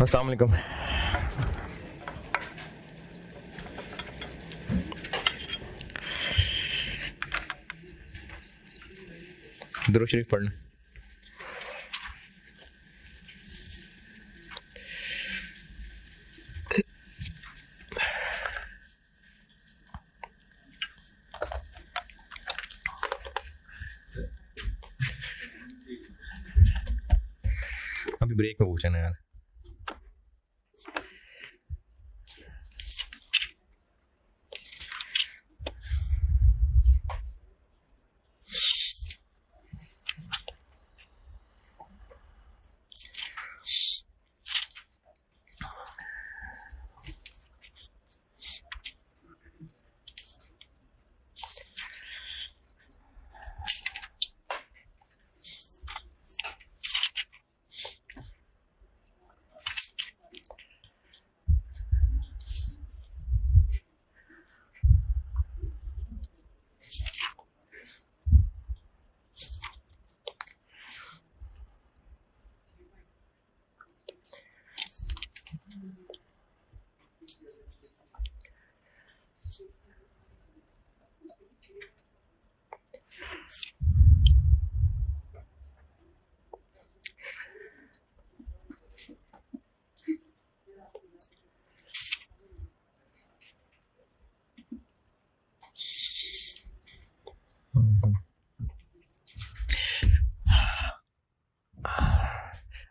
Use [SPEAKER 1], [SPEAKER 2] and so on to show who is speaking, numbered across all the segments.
[SPEAKER 1] अस्सलाम वालेकुम। दुरूद शरीफ पढ़ना। अभी ब्रेक में पूछना यार।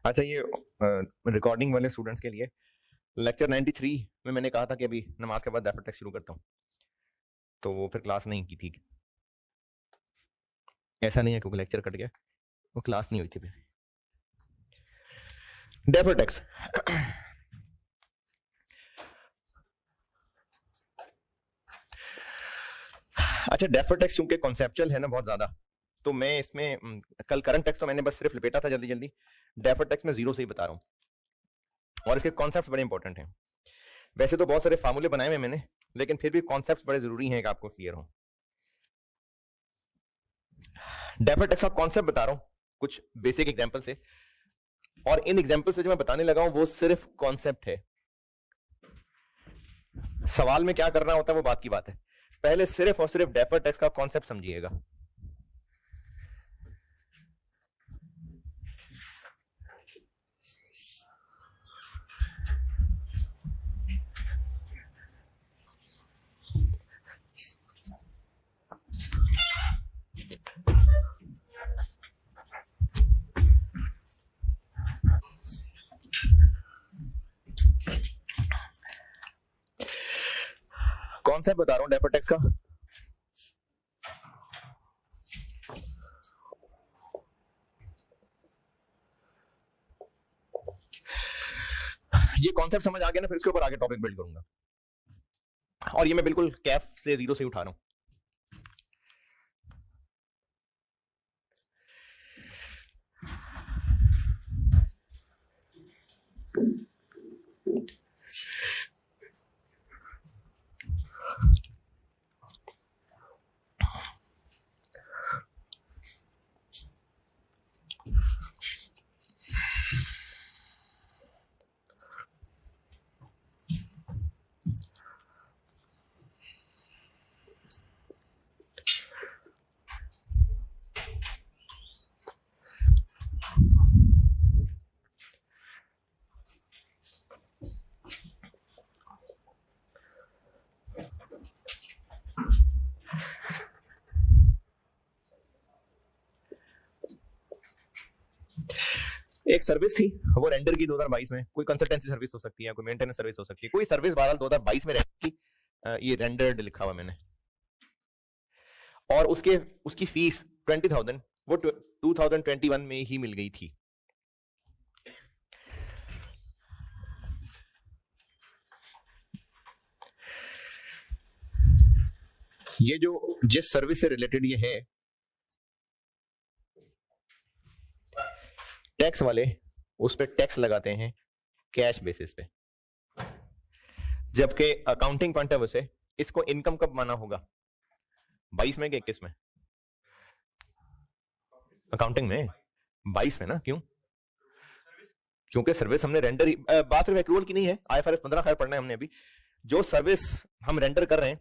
[SPEAKER 1] अच्छा, ये रिकॉर्डिंग वाले स्टूडेंट्स के लिए लेक्चर 93 में मैंने कहा था कि अभी नमाज के बाद डेफर टेक्स्ट शुरू करता हूँ, तो वो फिर क्लास नहीं की थी। ऐसा नहीं है क्योंकि लेक्चर कट गया, वो क्लास नहीं हुई थी फिर। डेफर टेक्स्ट, अच्छा डेफर टेक्स्ट क्योंकि कॉन्सेप्चुअल है ना बहुत ज्यादा, तो मैं इसमें कल करंट टेक्स्ट तो मैंने बस सिर्फ लपेटा था जल्दी जल्दी, डेफर टेक्स्ट में जीरो से ही बता रहा हूँ और इसके कॉन्सेप्ट्स बड़े इंपॉर्टेंट हैं। वैसे तो बहुत सारे फार्मूले बनाए हुए मैंने, लेकिन फिर भी कॉन्सेप्ट्स बड़े जरूरी हैं कि आपको क्लियर हो। डेफर टेक्स्ट का कॉन्सेप्ट बता रहा हूँ कुछ बेसिक एग्जांपल से, और इन एग्जांपल से जो मैं बताने लगा हूं वो सिर्फ कॉन्सेप्ट है। सवाल में क्या करना होता है वो बात की बात है, पहले सिर्फ और सिर्फ डेफर टेक्स्ट का कॉन्सेप्ट समझिएगा। कॉन्सेप्ट बता रहा हूं डेफर टेक्स्ट का। ये कॉन्सेप्ट समझ आ गया ना, फिर इसके ऊपर आगे टॉपिक बिल्ड करूंगा, और ये मैं बिल्कुल कैफ से जीरो से उठा रहा हूं। एक सर्विस थी, वो रेंडर की 2022 में, कोई कंसल्टेंसी सर्विस हो सकती है, कोई मेंटेनेंस सर्विस हो सकती है, कोई सर्विस बहरहाल 2022 में रेंडर की, ये रेंडर्ड लिखा हुआ मैंने, और उसकी फीस 20,000 वो 2021 में ही मिल गई थी। ये जो जिस सर्विस से रिलेटेड ये है, टैक्स वाले उस पर टैक्स लगाते हैं कैश बेसिस पे, जबकि अकाउंटिंग पॉइंट ऑफ व्यू से इसको इनकम कब माना होगा, 22 में कि 21 में? अकाउंटिंग में 22 में ना, क्यों? क्योंकि सर्विस हमने रेंडर, बात सिर्फ एक्रूवल की नहीं है, IFRS 15 खैर पढ़ना है हमने अभी। जो सर्विस हम रेंडर कर रहे हैं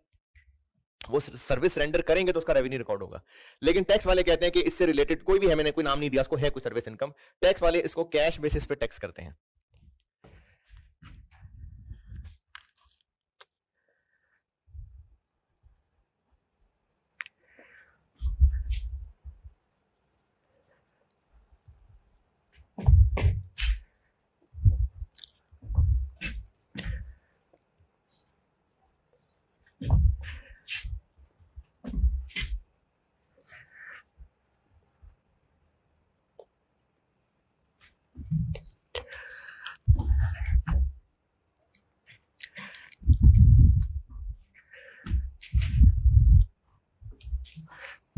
[SPEAKER 1] वो सर्विस रेंडर करेंगे तो उसका रेवेन्यू रिकॉर्ड होगा। लेकिन टैक्स वाले कहते हैं कि इससे रिलेटेड कोई भी है, मैंने कोई नाम नहीं दिया उसको, है कोई सर्विस इनकम, टैक्स वाले इसको कैश बेसिस पे टैक्स करते हैं।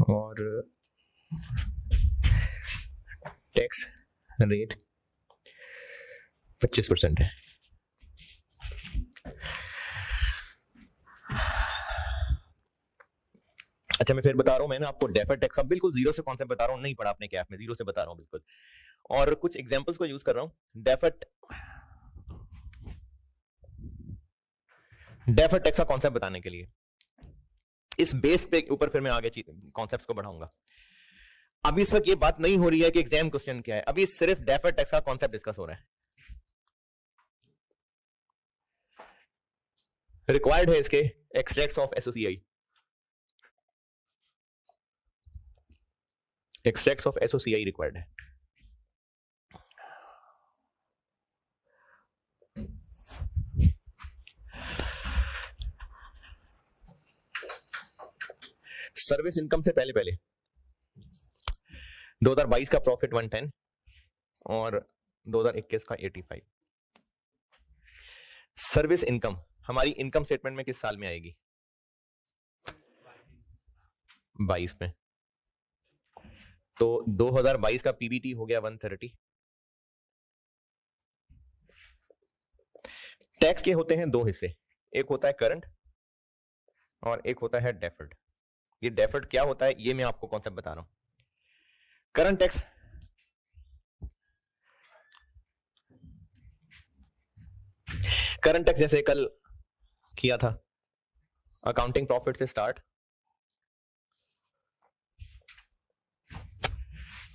[SPEAKER 1] और टैक्स रेट 25% है। अच्छा मैं फिर बता रहा हूं, मैंने आपको डेफर्ड टैक्स का बिल्कुल जीरो से कॉन्सेप्ट बता रहा हूं, नहीं पढ़ा आपने कैफ में, जीरो से बता रहा हूं बिल्कुल, और कुछ एग्जांपल्स को यूज कर रहा हूं। डेफर्ड टैक्स का कॉन्सेप्ट बताने के लिए इस बेस पे ऊपर फिर मैं आगे कॉन्सेप्ट्स को बढ़ाऊंगा। अभी इस वक्त ये बात नहीं हो रही है कि एग्जाम क्वेश्चन क्या है, अभी सिर्फ डेफर्ड टैक्स का कॉन्सेप्ट डिस्कस हो रहा है। रिक्वायर्ड है इसके extracts of SOCI, extracts of SOCI required है। सर्विस इनकम से पहले पहले 2022 का प्रॉफिट 110 और 2021 का 85। सर्विस इनकम हमारी इनकम स्टेटमेंट में किस साल में आएगी? 22 में। तो 2022 का पीबीटी हो गया 130। टैक्स के होते हैं दो हिस्से, एक होता है करंट और एक होता है डेफर्ड। ये डेफर्ड क्या होता है ये मैं आपको कॉन्सेप्ट बता रहा हूं। करंट टैक्स जैसे कल किया था, अकाउंटिंग प्रॉफिट से स्टार्ट,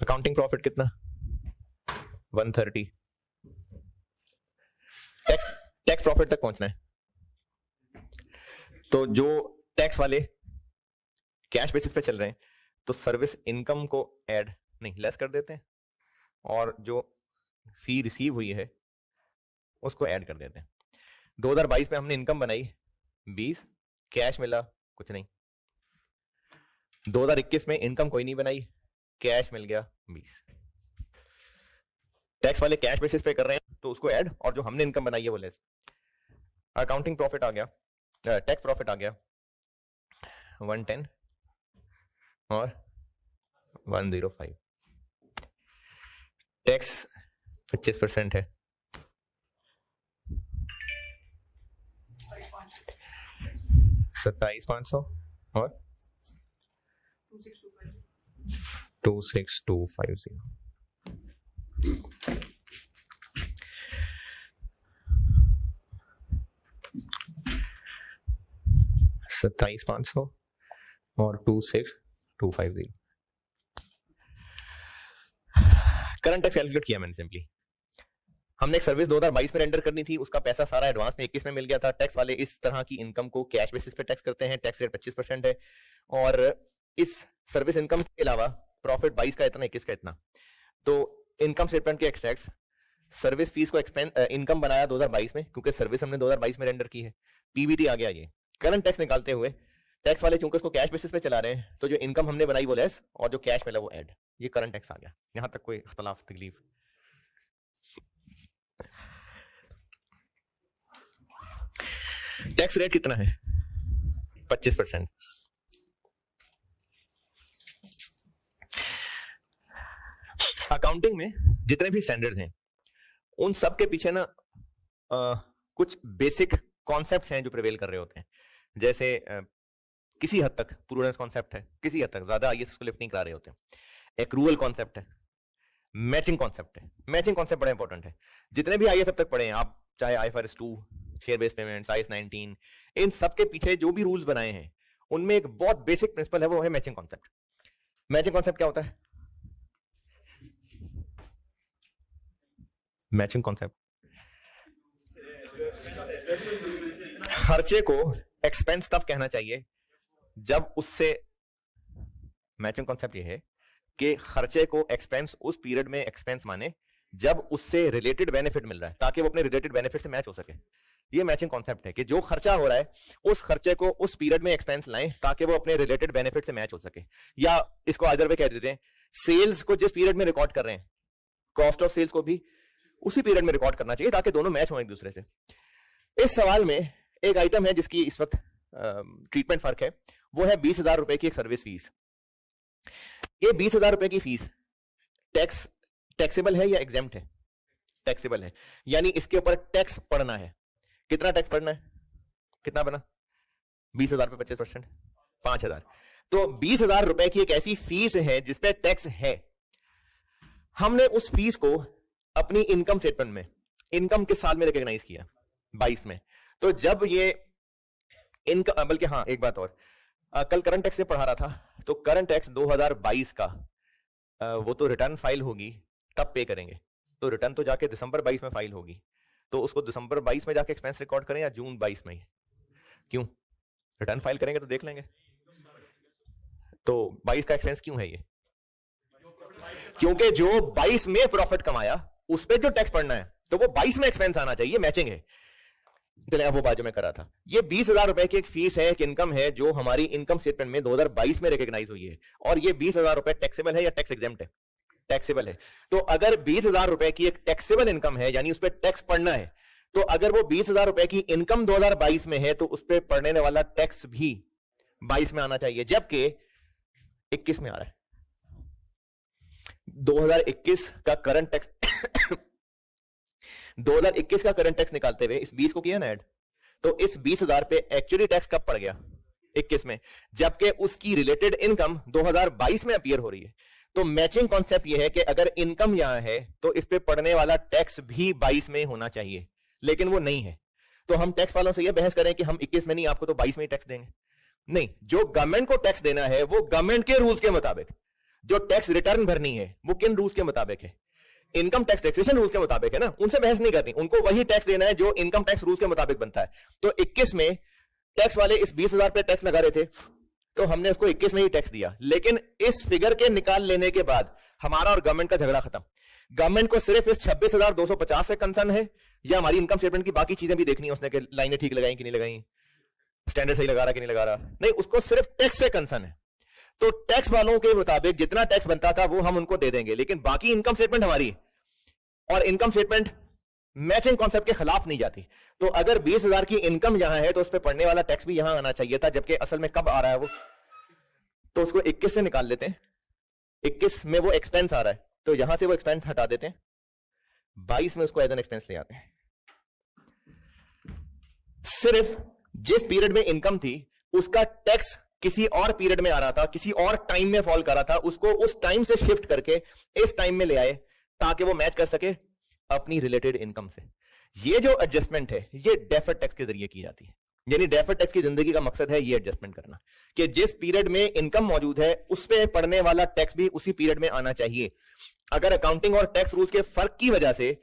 [SPEAKER 1] अकाउंटिंग प्रॉफिट कितना 130, टैक्स प्रॉफिट तक पहुंचना है। तो जो टैक्स वाले कैश बेसिस पे चल रहे हैं तो सर्विस इनकम को ऐड नहीं लेस कर देते हैं और जो फी रिसीव हुई है उसको ऐड कर देते हैं। 2022 में हमने इनकम बनाई 20, कैश मिला कुछ नहीं। 2021 में इनकम कोई नहीं बनाई, कैश मिल गया 20। टैक्स वाले कैश बेसिस पे कर रहे हैं तो उसको ऐड, और जो हमने इनकम बनाई है वो लेस। अकाउंटिंग प्रॉफिट आ गया, टैक्स प्रॉफिट आ गया 110 और 105। टैक्स 25% है, 27,500 और 26250। 27,500 और 26250। करंट टैक्स कैलकुलेट किया मैंने सिंपली। हमने एक सर्विस 2022 में रेंडर करनी थी, उसका पैसा सारा एडवांस में 21 में मिल गया था। टैक्स वाले इस तरह की इनकम को कैश बेसिस पे टैक्स करते हैं, टैक्स रेट 25% है। और इस सर्विस इनकम के अलावा प्रॉफिट 22 का इतना, 21 का इतना। तो इनकम स्टेटमेंट के एक्सट्रैक्ट्स, सर्विस फीस को इनकम बनाया 2022 में क्योंकि सर्विस हमने 2022 में रेंडर की है, पीबीटी आ गया। ये करंट टैक्स निकालते हुए टैक्स वाले चूंकि उसको कैश बेसिस पे चला रहे हैं तो जो इनकम हमने बनाई वो लेस और जो कैश मिला वो ऐड, ये करंट टैक्स आ गया। यहां तक कोई इख्तलाफ तकलीफ? टैक्स रेट कितना है? 25%। अकाउंटिंग में जितने भी स्टैंडर्ड्स हैं उन सब के पीछे ना कुछ बेसिक कॉन्सेप्ट्स हैं जो प्रिवेल कर रहे होते हैं। जैसे किसी हद तक प्रूडेंस कॉन्सेप्ट है, किसी हद तक, ज्यादा आईएएस उसको लिफ्ट नहीं करा रहे होते हैं। एक्रूअल कॉन्सेप्ट है, मैचिंग कॉन्सेप्ट है। मैचिंग कॉन्सेप्ट बड़ा इंपॉर्टेंट है। जितने भी आईएएस अब तक पढ़े हैं आप, चाहे IFRS 2, share based payments, IAS 19, इन सब के पीछे जो भी रूल्स बनाए हैं उनमें एक बहुत बेसिक प्रिंसिपल है, वो है मैचिंग कॉन्सेप्ट। मैचिंग कॉन्सेप्ट क्या होता है? मैचिंग कॉन्सेप्ट खर्चे को एक्सपेंस तब कहना चाहिए जब उससे, मैचिंग कॉन्सेप्ट ये है कि खर्चे को एक्सपेंस उस पीरियड में एक्सपेंस माने जब उससे रिलेटेड बेनिफिट मिल रहा है, ताकि वो अपने रिलेटेड बेनिफिट से मैच हो सके। ये मैचिंग कॉन्सेप्ट है कि जो खर्चा हो रहा है उस खर्चे को उस पीरियड में एक्सपेंस लाएं ताकि वो अपने रिलेटेड बेनिफिट से मैच हो सके। या इसको अदर वे कह देते हैं, सेल्स को जिस पीरियड में रिकॉर्ड कर रहे हैं, कॉस्ट ऑफ सेल्स को भी उसी पीरियड में रिकॉर्ड करना चाहिए ताकि दोनों मैच हो एक दूसरे से। इस सवाल में एक आइटम है जिसकी इस वक्त ट्रीटमेंट फर्क है, वो है 20,000 रुपए की एक सर्विस फीस। ये 20,000 रुपए की फीस टैक्सेबल है या एग्जेम्प्ट है? टैक्सेबल है, यानी इसके ऊपर टैक्स पड़ना है। कितना टैक्स पड़ना है? कितना बना? 20,000 पे 25%, 5,000। तो 20,000 रुपए की एक ऐसी फीस है जिसपे टैक्स है। हमने उस फीस को अपनी इनकम स्टेटमेंट में, इनकम किस साल में रिकॉग्नाइज किया? 22 में। तो जब ये इनकम, बल्कि हाँ एक बात और, कल करंट टैक्स से पढ़ा रहा था, तो करंट टैक्स 2022 का वो तो रिटर्न फाइल होगी तब पे करेंगे। तो रिटर्न तो जाके दिसंबर 22 में फाइल होगी, तो उसको दिसंबर 22 में जाके एक्सपेंस रिकॉर्ड करें या जून 22 में ही? क्यों? रिटर्न फाइल करेंगे तो देख लेंगे। तो 22 का एक्सपेंस क्यों है ये? क्योंकि जो 22 में प्रॉफिट कमाया उस पर जो टैक्स पड़ना है तो वो 22 में एक्सपेंस आना चाहिए। मैचिंग है। चलिए अब वो बात जो मैं कर रहा था, ये 20,000 रुपए की एक फीस है, एक इनकम है जो हमारी इनकम स्टेटमेंट में 2022 में रिकॉग्नाइज हुई है। और ये 20,000 रुपए टैक्सेबल है या टैक्स एग्जेम्प्ट है? टैक्सेबल है। तो अगर 20,000 रुपए की एक टैक्सेबल इनकम है, यानी उस पर टैक्स पड़ना है, तो अगर वो 20,000 रुपए की इनकम 2022 में है तो उस पर पड़ने वाला टैक्स भी 22 में आना चाहिए, जबकि 21 में आ रहा है। 2021 का करंट टैक्स 2021 का करंट टैक्स निकालते हुए इस 20 को किया ना ऐड, तो इस 20,000 पे एक्चुअली टैक्स कब पड़ गया? 21 में, जबकि उसकी रिलेटेड इनकम 2022 में अपीयर हो रही है। तो मैचिंग कॉन्सेप्ट यह है कि अगर इनकम यहां है तो इस पे पड़ने वाला टैक्स भी 22 में होना चाहिए, लेकिन वो नहीं है। तो हम टैक्स वालों से यह बहस करें कि हम 21 में नहीं, आपको तो 22 में ही टैक्स देंगे। नहीं, जो गवर्नमेंट को टैक्स देना है वो गवर्नमेंट के रूल्स के मुताबिक, जो टैक्स रिटर्न भरनी है वो किन रूल्स के मुताबिक है? इनकम टैक्स टैक्सेशन रूल्स के मुताबिक है ना, उनसे बहस नहीं करनी। उनको वही टैक्स देना है जो इनकम टैक्स रूल्स के मुताबिक बनता है। तो 21 में टैक्स वाले इस 20,000 पे टैक्स लगा रहे थे, तो हमने उसको 21 में ही टैक्स दिया। लेकिन इस फिगर के निकाल लेने के बाद हमारा और गवर्नमेंट का झगड़ा खत्म। गवर्नमेंट को सिर्फ इस 26,250 से कंसर्न है, या हमारी इनकम स्टेटमेंट की बाकी चीजें भी देखनी है उसने, कि लाइनें ठीक लगाई कि नहीं लगाई, स्टैंडर्ड सही लगा रहा कि नहीं लगा रहा? नहीं, उसको सिर्फ टैक्स से कंसर्न है। तो टैक्स वालों के मुताबिक जितना टैक्स बनता था वो हम उनको दे देंगे, लेकिन बाकी इनकम स्टेटमेंट हमारी, और इनकम स्टेटमेंट मैचिंग कॉन्सेप्ट के खिलाफ नहीं जाती। तो अगर 20,000 की इनकम यहां है तो उस पर पड़ने वाला टैक्स भी यहां आना चाहिए था, जबकि असल में कब आ रहा है वो? तो उसको 21 से निकाल लेते हैं। 21 में वो एक्सपेंस आ रहा है, तो यहां से वो एक्सपेंस हटा देते हैं, 22 में उसको एज एन एक्सपेंस ले आते हैं। सिर्फ जिस पीरियड में इनकम थी उसका टैक्स किसी और पीरियड में आ रहा था, किसी और टाइम में फॉल कर रहा था, उसको उस टाइम से शिफ्ट करके इस टाइम में ले आए ताकि वो मैच कर सके अपनी रिलेटेड इनकम से। ये जो एडजस्टमेंट है ये डेफर्ड टैक्स के जरिए की जाती है। यानी डेफर्ड टैक्स की जिंदगी का मकसद है ये एडजस्टमेंट करना, कि जिस पीरियड में इनकम मौजूद है उस पे पड़ने वाला टैक्स भी उसी पीरियड में आना चाहिए। अगर अकाउंटिंग और टैक्स रूल्स के फर्क की वजह से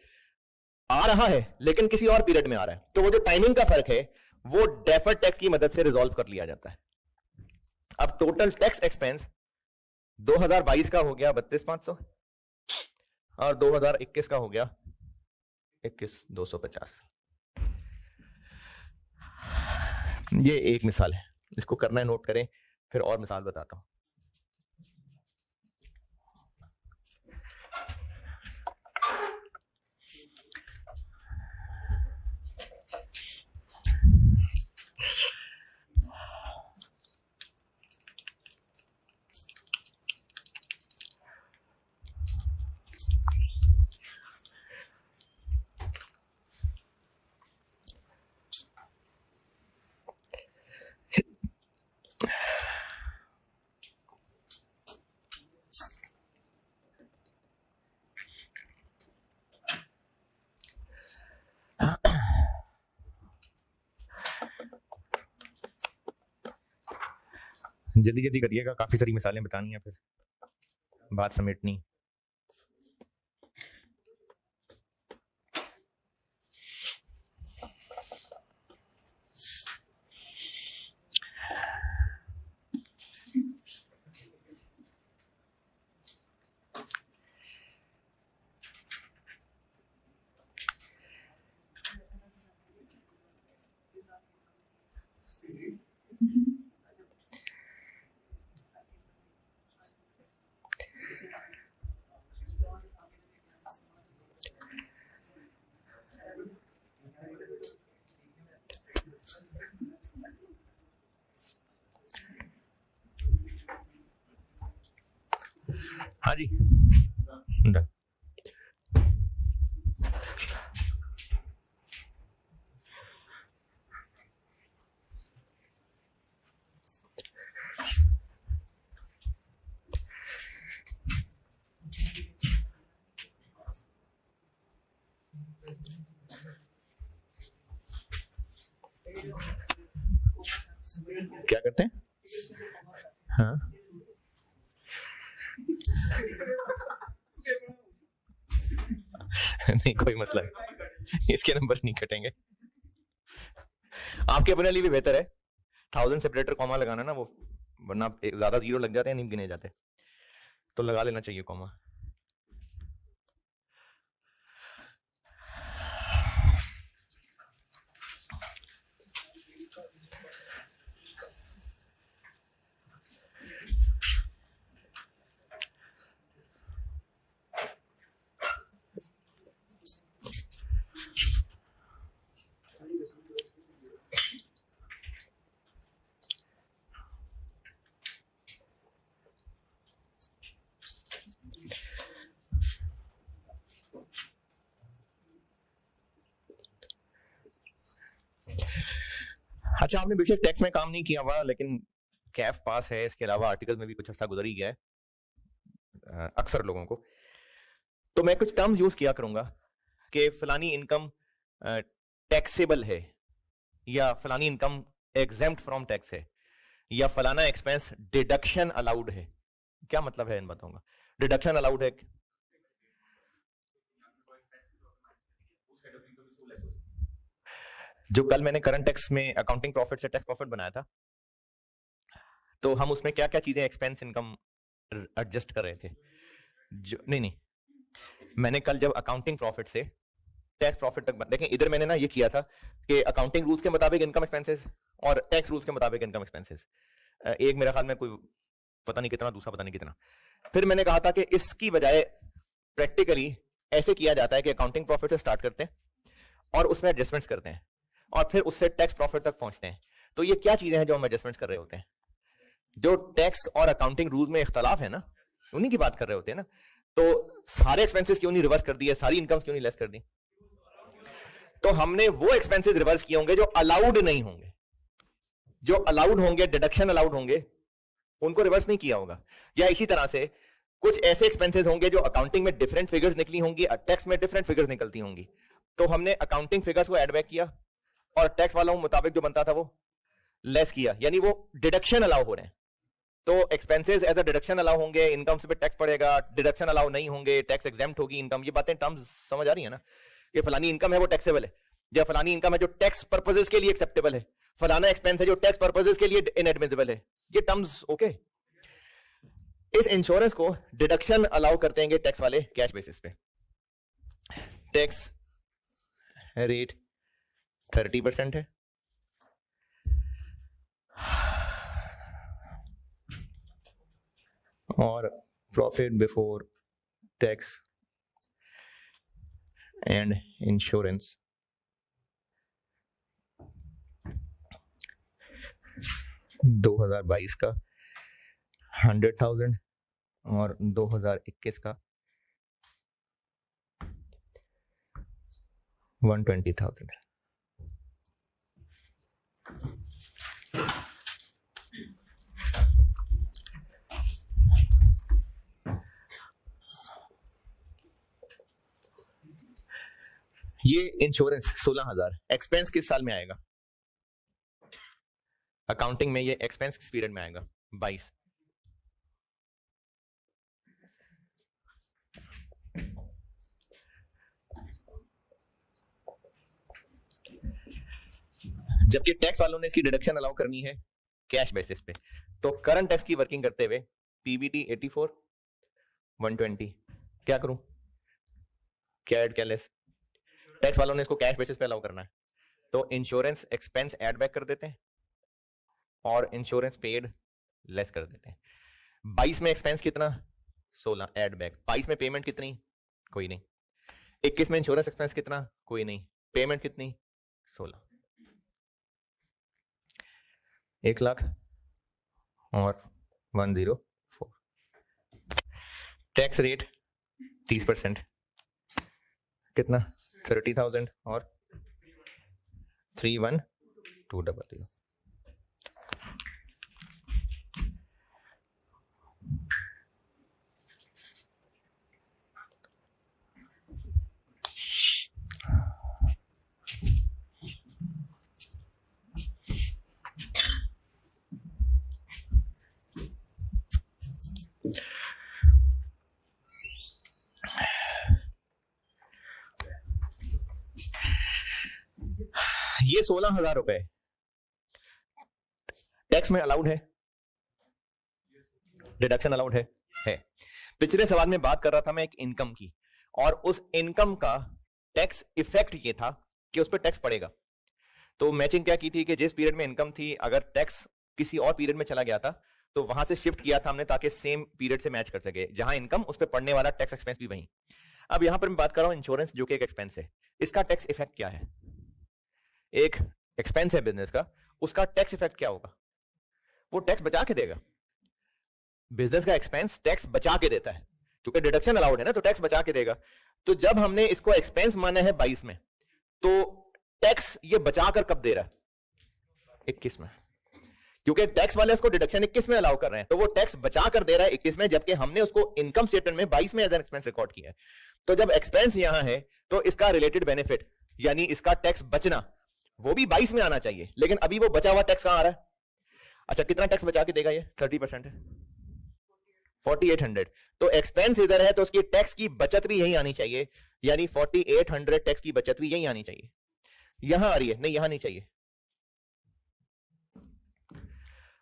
[SPEAKER 1] आ रहा है लेकिन किसी और पीरियड में आ रहा है, तो वो जो टाइमिंग का फर्क है वो डेफर्ड टैक्स की मदद से रिजॉल्व कर लिया जाता है। अब टोटल टैक्स एक्सपेंस 2022 का हो गया 32,500 और 2021 का हो गया 21,250। ये एक मिसाल है, इसको करना है, नोट करें, फिर और मिसाल बताता हूं। जल्दी जल्दी करिएगा, काफी सारी मिसालें बतानी है, फिर बात समेटनी। हाँ जी, डन। क्या करते हैं? हाँ नहीं कोई मसला नहीं, इसके नंबर नहीं कटेंगे। आपके अपने लिए भी बेहतर है 1000 सेपरेटर कॉमा लगाना ना, वो वरना ज्यादा जीरो लग जाते हैं, नहीं गिने जाते, तो लगा लेना चाहिए कॉमा। अच्छा, आपने बेशक टैक्स में काम नहीं किया हुआ, लेकिन कैफ पास है, इसके अलावा आर्टिकल में भी कुछ अर्सा गुजर ही गया है अक्सर लोगों को। तो मैं कुछ टर्म्स यूज किया करूंगा कि फलानी इनकम टैक्सेबल है, या फलानी इनकम एग्जेम्प्ट फ्रॉम टैक्स है, या फलाना एक्सपेंस डिडक्शन अलाउड है। क्या मतलब है इन बातों का? डिडक्शन अलाउड है, जो कल मैंने करंट टैक्स में अकाउंटिंग प्रॉफिट से टैक्स प्रॉफिट बनाया था, तो हम उसमें क्या क्या चीजें एक्सपेंस इनकम एडजस्ट कर रहे थे। जो नहीं, मैंने कल जब अकाउंटिंग प्रॉफिट से टैक्स प्रॉफिट तक देखें, इधर मैंने ना ये किया था कि अकाउंटिंग रूल्स के मुताबिक इनकम एक्सपेंसेस और टैक्स रूल्स के मुताबिक इनकम एक्सपेंसेस, एक मेरे ख्याल में कोई पता नहीं कितना, दूसरा पता नहीं कितना। फिर मैंने कहा था कि इसकी बजाय प्रैक्टिकली ऐसे किया जाता है कि अकाउंटिंग प्रॉफिट से स्टार्ट करते हैं और उसमें एडजस्टमेंट्स करते हैं और फिर उससे टैक्स प्रॉफिट तक पहुंचते हैं। तो ये क्या चीजें हैं जो हम एडजस्टमेंट्स कर रहे होते हैं? जो टैक्स और अकाउंटिंग रूल में इख्तलाफ है ना, उन्हीं की बात कर रहे होते हैं ना। तो सारे एक्सपेंसेस क्यों नहीं रिवर्स कर दिए, सारी इनकम्स क्यों नहीं लेस कर दी? तो हमने वो एक्सपेंसेस रिवर्स किए होंगे जो अलाउड नहीं होंगे, जो अलाउड होंगे, डिडक्शन अलाउड होंगे, उनको रिवर्स नहीं किया होगा। या इसी तरह से कुछ ऐसे एक्सपेंसेस होंगे जो अकाउंटिंग में डिफरेंट फिगर्स निकली होंगी, टैक्स में डिफरेंट फिगर्स निकलती होंगी, तो हमने अकाउंटिंग फिगर्स को एड बैक किया और टैक्स वालों के मुताबिक जो बनता था वो लेस किया, यानी वो डिडक्शन अलाउ हो रहे हैं। तो expenses as a deduction allow होंगे, इनकम से पे टैक्स पड़ेगा, डिडक्शन अलाउ नहीं होंगे, टैक्स एग्जेम्प्ट होगी इनकम। ये बातें टर्म्स समझ आ रही है ना, कि फलानी इनकम है वो टैक्सेबल है, या फलानी इनकम है जो टैक्स पर्पसेस के लिए एक्सेप्टेबल है, फलाना एक्सपेंस है जो टैक्स पर्पसेस के लिए इनएडमिसिबल है। ये टर्म्स ओके। इस इंश्योरेंस को डिडक्शन अलाउ करते हैं टैक्स वाले कैश बेसिस पे। टैक्स रेट 30% है, और profit before tax and insurance 2022 का 100,000 और 2021 का 120,000। ये इंश्योरेंस 16,000 एक्सपेंस किस साल में आएगा? अकाउंटिंग में ये एक्सपेंस किस पीरियड में आएगा? 22। जबकि टैक्स वालों ने इसकी डिडक्शन अलाउ करनी है कैश बेसिस पे। तो करंट टैक्स की वर्किंग करते हुए पीबीटी 84 120 क्या करूं, क्या ऐड क्या लेस? टैक्स वालों ने इसको कैश बेसिस पे अलाउ करना है, तो इंश्योरेंस एक्सपेंस ऐड बैक कर देते हैं और इंश्योरेंस पेड लेस कर देते हैं। 22 में एक्सपेंस कितना, 16 ऐड बैक। 22 में पेमेंट कितनी, कोई नहीं। 21 में इंश्योरेंस एक्सपेंस कितना, कोई नहीं। पेमेंट कितनी, 16। 1 लाख और 104। टैक्स रेट 30%, कितना, 30,000 और 31200। ये 16,000 रुपए टैक्स में अलाउड है, डिडक्शन अलाउड है। पिछले सवाल में बात कर रहा था मैं एक इनकम की, और उस इनकम का टैक्स इफेक्ट ये था कि उस पर टैक्स पड़ेगा। तो मैचिंग क्या की थी कि जिस पीरियड में इनकम थी, अगर टैक्स किसी और पीरियड में चला गया था तो वहां से शिफ्ट किया था हमने ताकि सेम पीरियड से मैच कर सके, जहां इनकम उस पर पड़ने वाला टैक्स एक्सपेंस भी वही। अब यहां पर मैं बात कर रहा हूं इंश्योरेंस, जो कि एक एक्सपेंस है। इसका टैक्स इफेक्ट क्या है? एक एक्सपेंस है बिजनेस का, उसका टैक्स इफेक्ट क्या होगा? वो टैक्स बचा के देगा। बिजनेस का एक्सपेंस टैक्स बचा के देता है, क्योंकि डिडक्शन अलाउड है ना, तो टैक्स बचा के देगा। तो जब हमने इसको एक्सपेंस माना है 22 में, तो टैक्स ये बचाकर कब दे रहा है? 21 में, क्योंकि टैक्स वाले उसको डिडक्शन 21 में अलाउ कर रहे हैं, तो वो टैक्स बचा कर दे रहा है 21 में, जबकि हमने उसको इनकम स्टेटमेंट में 22 में एज एन एक्सपेंस रिकॉर्ड किया है। तो जब एक्सपेंस यहां है तो इसका रिलेटेड बेनिफिट यानी इसका टैक्स बचना वो भी 22 में आना चाहिए, लेकिन अभी वो बचा हुआ टैक्स कहां आ रहा है? अच्छा, कितना टैक्स बचा के देगा ये? 30% है, 4800। तो एक्सपेंस इधर है तो उसकी टैक्स की बचत भी यही आनी चाहिए, यानी 4800 टैक्स की बचत भी यही आनी चाहिए। यहां आ रही है नहीं, यहां नहीं चाहिए।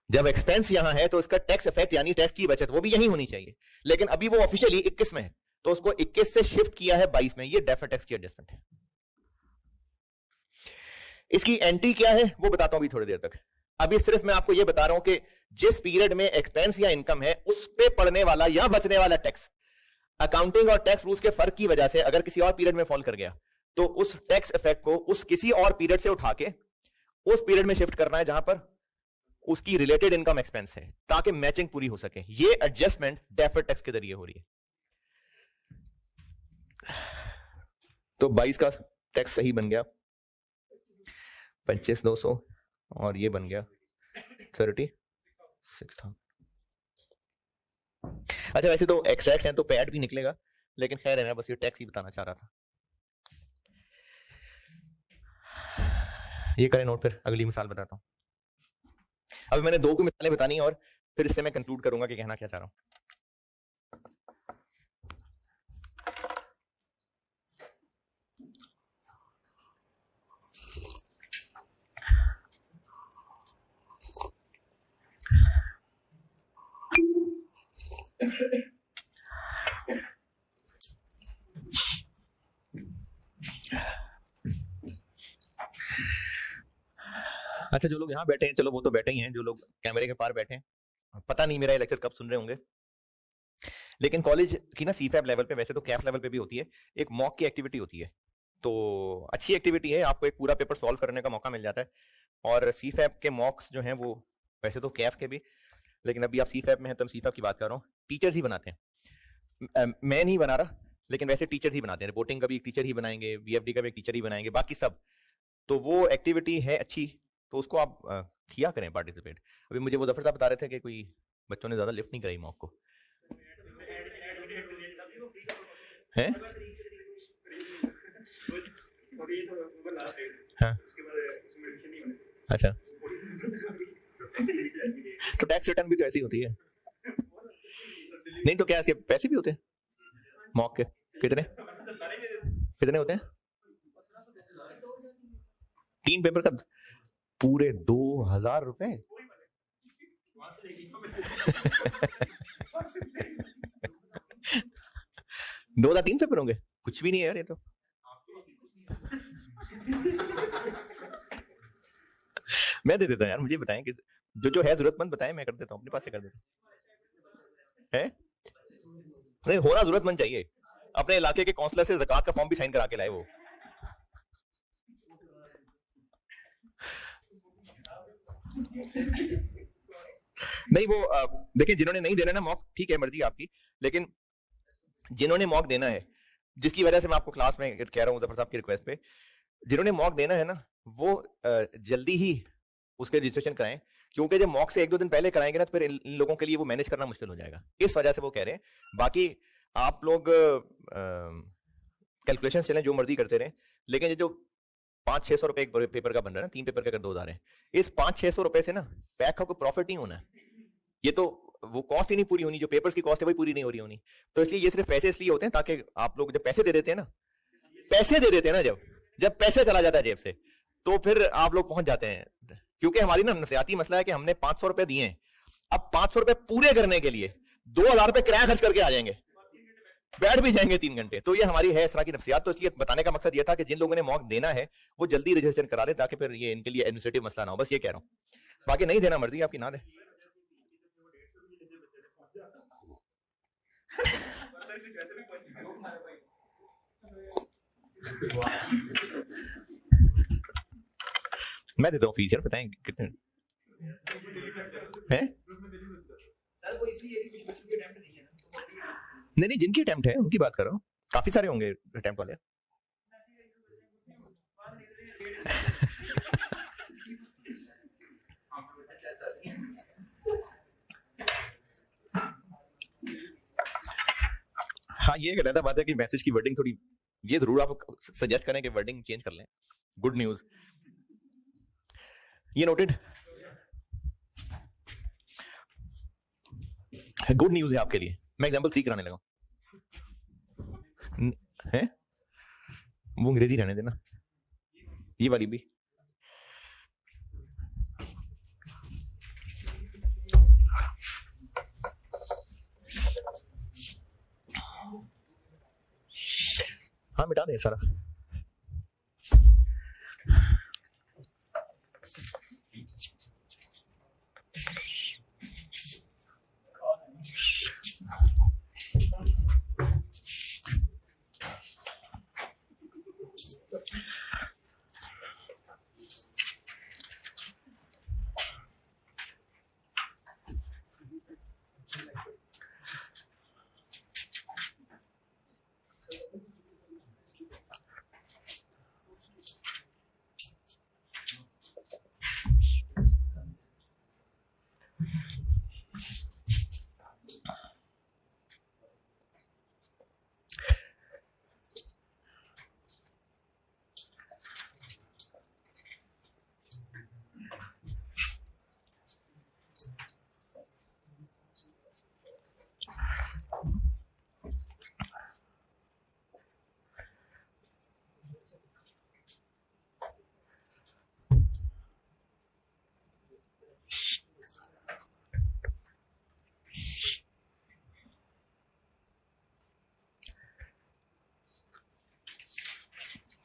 [SPEAKER 1] जब एक्सपेंस यहां है तो इसका टैक्स इफेक्ट यानी टैक्स की बचत वो भी यही होनी चाहिए, लेकिन अभी वो ऑफिशियली 21 में है, तो उसको 21 से शिफ्ट किया है 22 में। ये डेफर्ड टैक्स की एडजस्टमेंट है। इसकी एंट्री क्या है वो बताता हूं अभी थोड़ी देर तक। अभी सिर्फ मैं आपको ये बता रहा हूं कि जिस पीरियड में एक्सपेंस या इनकम है उस पे पड़ने वाला या बचने वाला टैक्स, अकाउंटिंग और टैक्स रूल्स के फर्क की वजह से अगर किसी और पीरियड में फॉल कर गया, तो उस टैक्स इफेक्ट को उस किसी और पीरियड से उठा के उस पीरियड में शिफ्ट करना है जहां पर उसकी रिलेटेड इनकम एक्सपेंस है, ताकि मैचिंग पूरी हो सके। ये एडजस्टमेंट डेफर्ड टैक्स के जरिए हो रही है। तो 22 का टैक्स सही बन गया 25,200 और ये बन गया 36,000। अच्छा, वैसे तो एक्सट्रैक्ट हैं तो पैड भी निकलेगा, लेकिन खैर है ना, बस ये टैक्स ही बताना चाह रहा था। ये करें नोट, फिर अगली मिसाल बताता हूं। अभी मैंने 2 को मिसालें बतानी है और फिर इससे मैं कंक्लूड करूंगा कि कहना क्या चाह रहा हूं। अच्छा, जो लोग यहाँ बैठे हैं, चलो वो तो बैठे ही हैं, जो लोग कैमरे के पार बैठे हैं, पता नहीं मेरा ये लेक्चर कब सुन रहे होंगे, लेकिन कॉलेज की ना सीफैब लेवल पे, वैसे तो कैफ लेवल पे भी होती है, एक मॉक की एक्टिविटी होती है। तो अच्छी एक्टिविटी है, आपको एक पूरा पेपर सॉल्व करने का मौका मिल जाता है। और सीफैब के मॉक्स जो हैं वो, वैसे तो कैफ के भी, लेकिन अभी आप सीफैब में हैं तो मैं सीफैब की बात कर रहा हूँ, टीचर्स ही बनाते हैं। मैं नहीं बना रहा, लेकिन वैसे टीचर्स ही बनाते हैं। रिपोर्टिंग का भी एक टीचर ही बनाएंगे, बीएफडी का भी एक टीचर ही बनाएंगे, बाकी सब। तो वो एक्टिविटी है अच्छी, तो उसको आप किया करें पार्टिसिपेट। अभी मुझे वो जफर साहब बता रहे थे कि कोई बच्चों ने ज्यादा लिफ्ट नहीं कराई मॉक को, हैं? हाँ, अच्छा तो टैक्स रिटर्न भी तो ऐसी होती है। नहीं तो क्या इसके पैसे भी होते हैं मॉक के? कितने कितने होते हैं? 3 पेपर का पूरे 2000 रुपए? दो हजार 3 पेपर होंगे? कुछ भी नहीं है यार ये तो। मैं दे देता हूँ यार, मुझे बताएं कि जो है जरूरतमंद बताएं, मैं कर देता हूँ, अपने पास से कर देता हूँ। है नहीं, होना जरूरतमंद चाहिए। अपने इलाके के काउंसलर से ज़कात का फॉर्म भी साइन करा के लाए वो। नहीं वो देखिए, जिन्होंने नहीं देना ना मॉक, ठीक है मर्जी आपकी, लेकिन जिन्होंने मॉक देना है, जिसकी वजह से मैं आपको क्लास में कह रहा हूँ मुजफ्फर साहब की रिक्वेस्ट पे, जिन्होंने मॉक देना है ना वो जल्दी ही उसके रजिस्ट्रेशन कराएं, क्योंकि जब मॉक से 1-2 दिन पहले कराएंगे ना तो फिर इन लोगों के लिए वो मैनेज करना मुश्किल हो जाएगा, इस वजह से वो कह रहे हैं। बाकी आप लोग कैलकुलेशन चलें, जो मर्जी करते रहें, लेकिन ये जो 500-600 रुपए एक पेपर का बन रहा है ना, 3 पेपर का अगर 2000 है, इस 500-600 रुपए से ना पैक का कोई प्रॉफिट नहीं होना है। ये तो वो कॉस्ट ही नहीं पूरी होनी, जो पेपर्स की कॉस्ट है वही पूरी नहीं हो रही होनी। तो इसलिए ये सिर्फ पैसे इसलिए होते हैं ताकि आप लोग जब पैसे दे देते हैं ना, जब पैसे चला जाता है जेब से, तो फिर आप लोग पहुंच जाते हैं। क्योंकि हमारी ना नफसियाती मसला है कि हमने 500 रुपए दिए हैं, अब 500 रुपए पूरे करने के लिए 2000 रुपए किराया खर्च करके आ जाएंगे, बैठ भी जाएंगे 3 घंटे। तो ये हमारी है इस तरह की नफसियात। तो इसलिए बताने का मकसद ये था कि जिन लोगों ने मॉक देना है वो जल्दी रजिस्ट्रेशन करा ले, ताकि फिर ये इनके लिए एडमिनिस्ट्रेटिव मसला ना हो, बस ये कह रहा हूँ। बाकी नहीं देना मर्जी आपकी, ना दे। मैं देता हूँ फीस यार, बताएं कितने हैं? नहीं, जिनकी अटेम्प्ट है उनकी बात कर रहा हूँ, काफी सारे होंगे अटेम्प्ट वाले। हाँ, ये एक अलग बात है कि मैसेज की वर्डिंग थोड़ी, ये जरूर आप सजेस्ट करें कि वर्डिंग चेंज कर लें। गुड न्यूज, ये नोटेड, गुड न्यूज है आपके लिए। मैं एग्जांपल 3 कराने लगा है, वो अंग्रेजी रहने देना, ये वाली भी। हाँ, मिटा दे सारा।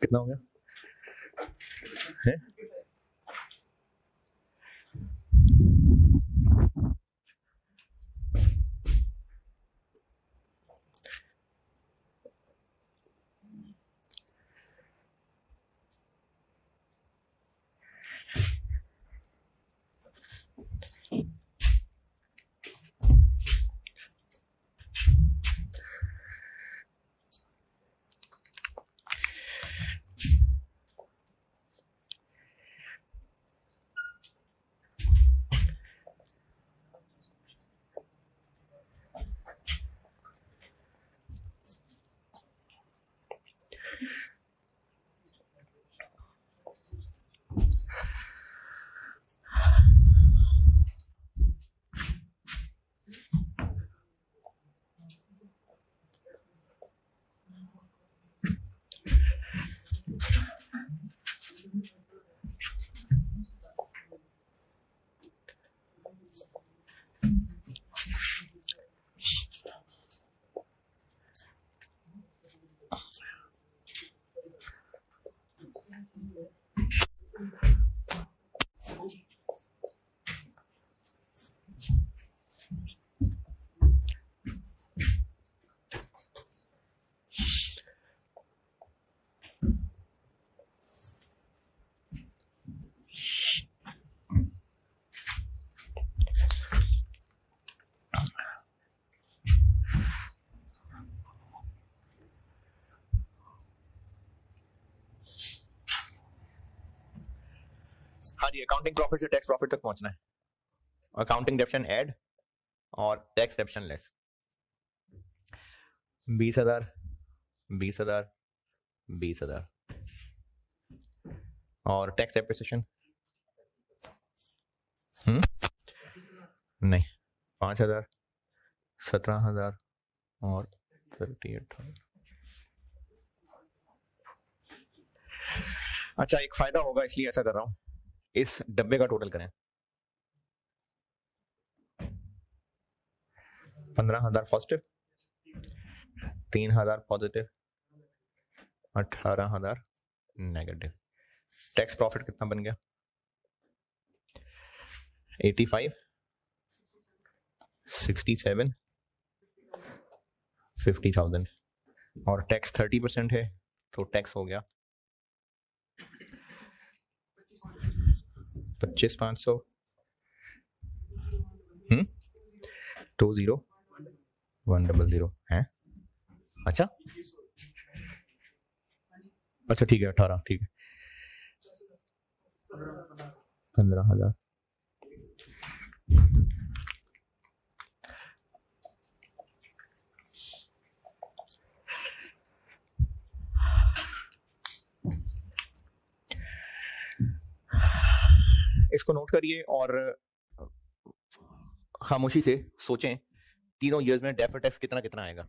[SPEAKER 1] कितना हो गया है? हाँ जी, अकाउंटिंग प्रॉफिट से टैक्स प्रॉफिट तक पहुंचना है। अकाउंटिंग डेप्शन ऐड और टैक्स डेप्शन लेस। 20,000 20,000 20,000 और टैक्स डेप्रिसिएशन नहीं 5,000 17,000 और 38,000। अच्छा, एक फायदा होगा इसलिए ऐसा कर रहा हूं, इस डब्बे का टोटल करें। 15,000 positive, 3,000 positive, 18,000 negative. Tax profit कितना बन गया? 85, 67, 50,000 और टैक्स 30% है तो टैक्स हो गया 25,500 20,100 है। अच्छा अच्छा ठीक है 18 ठीक है 15,000 इसको नोट करिए और खामोशी से सोचें तीनों ईयर्स में डेफर्ड टैक्स कितना कितना आएगा।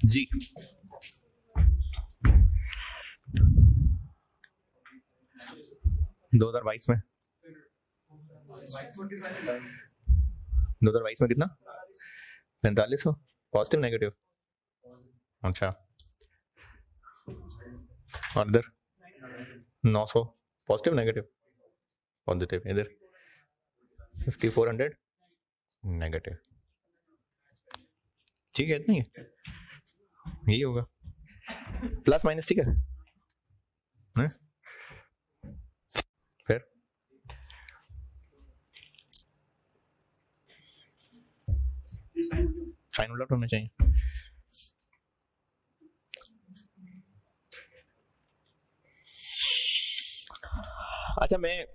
[SPEAKER 1] जी 2022 में 2022 में कितना 4500 पॉजिटिव नेगेटिव। अच्छा और इधर 900 पॉजिटिव नेगेटिव पॉजिटिव, इधर 5400 नेगेटिव। ठीक है इतना ही यही होगा प्लस माइनस। ठीक है फिर साइन उलट होना चाहिए। अच्छा मैं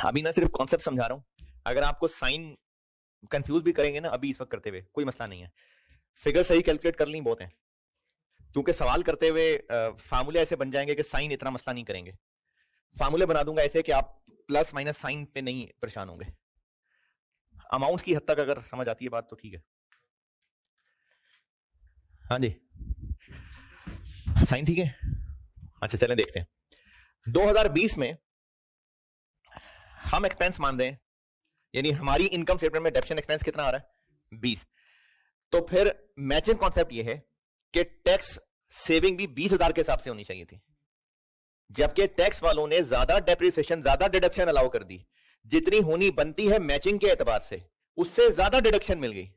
[SPEAKER 1] अभी ना सिर्फ कॉन्सेप्ट समझा रहा हूं, अगर आपको साइन कंफ्यूज भी करेंगे ना अभी इस वक्त करते हुए कोई मसला नहीं है, फिगर सही कैलकुलेट कर ली बहुत है, क्योंकि सवाल करते हुए फार्मूले ऐसे बन जाएंगे कि साइन इतना मसला नहीं करेंगे। फार्मूले बना दूंगा ऐसे कि आप प्लस माइनस साइन पे नहीं परेशान होंगे। अमाउंट्स की हद तक अगर समझ आती है बात तो ठीक है। हाँ जी साइन ठीक है। अच्छा चलें देखते हैं 2020 में हम एक्सपेंस मान रहे हैं, यानी हमारी इनकम स्टेटमेंट में डेप्शन एक्सपेंस कितना आ रहा है 20। तो फिर मैचिंग कॉन्सेप्ट ये है कि टैक्स सेविंग भी 20,000 के हिसाब से होनी चाहिए थी। जबकि टैक्स वालों ने ज्यादा डेप्रिसिएशन, ज्यादा डिडक्शन अलाउ कर दी, जितनी होनी बनती है मैचिंग के एतबार से, उससे ज्यादा डिडक्शन मिल गई।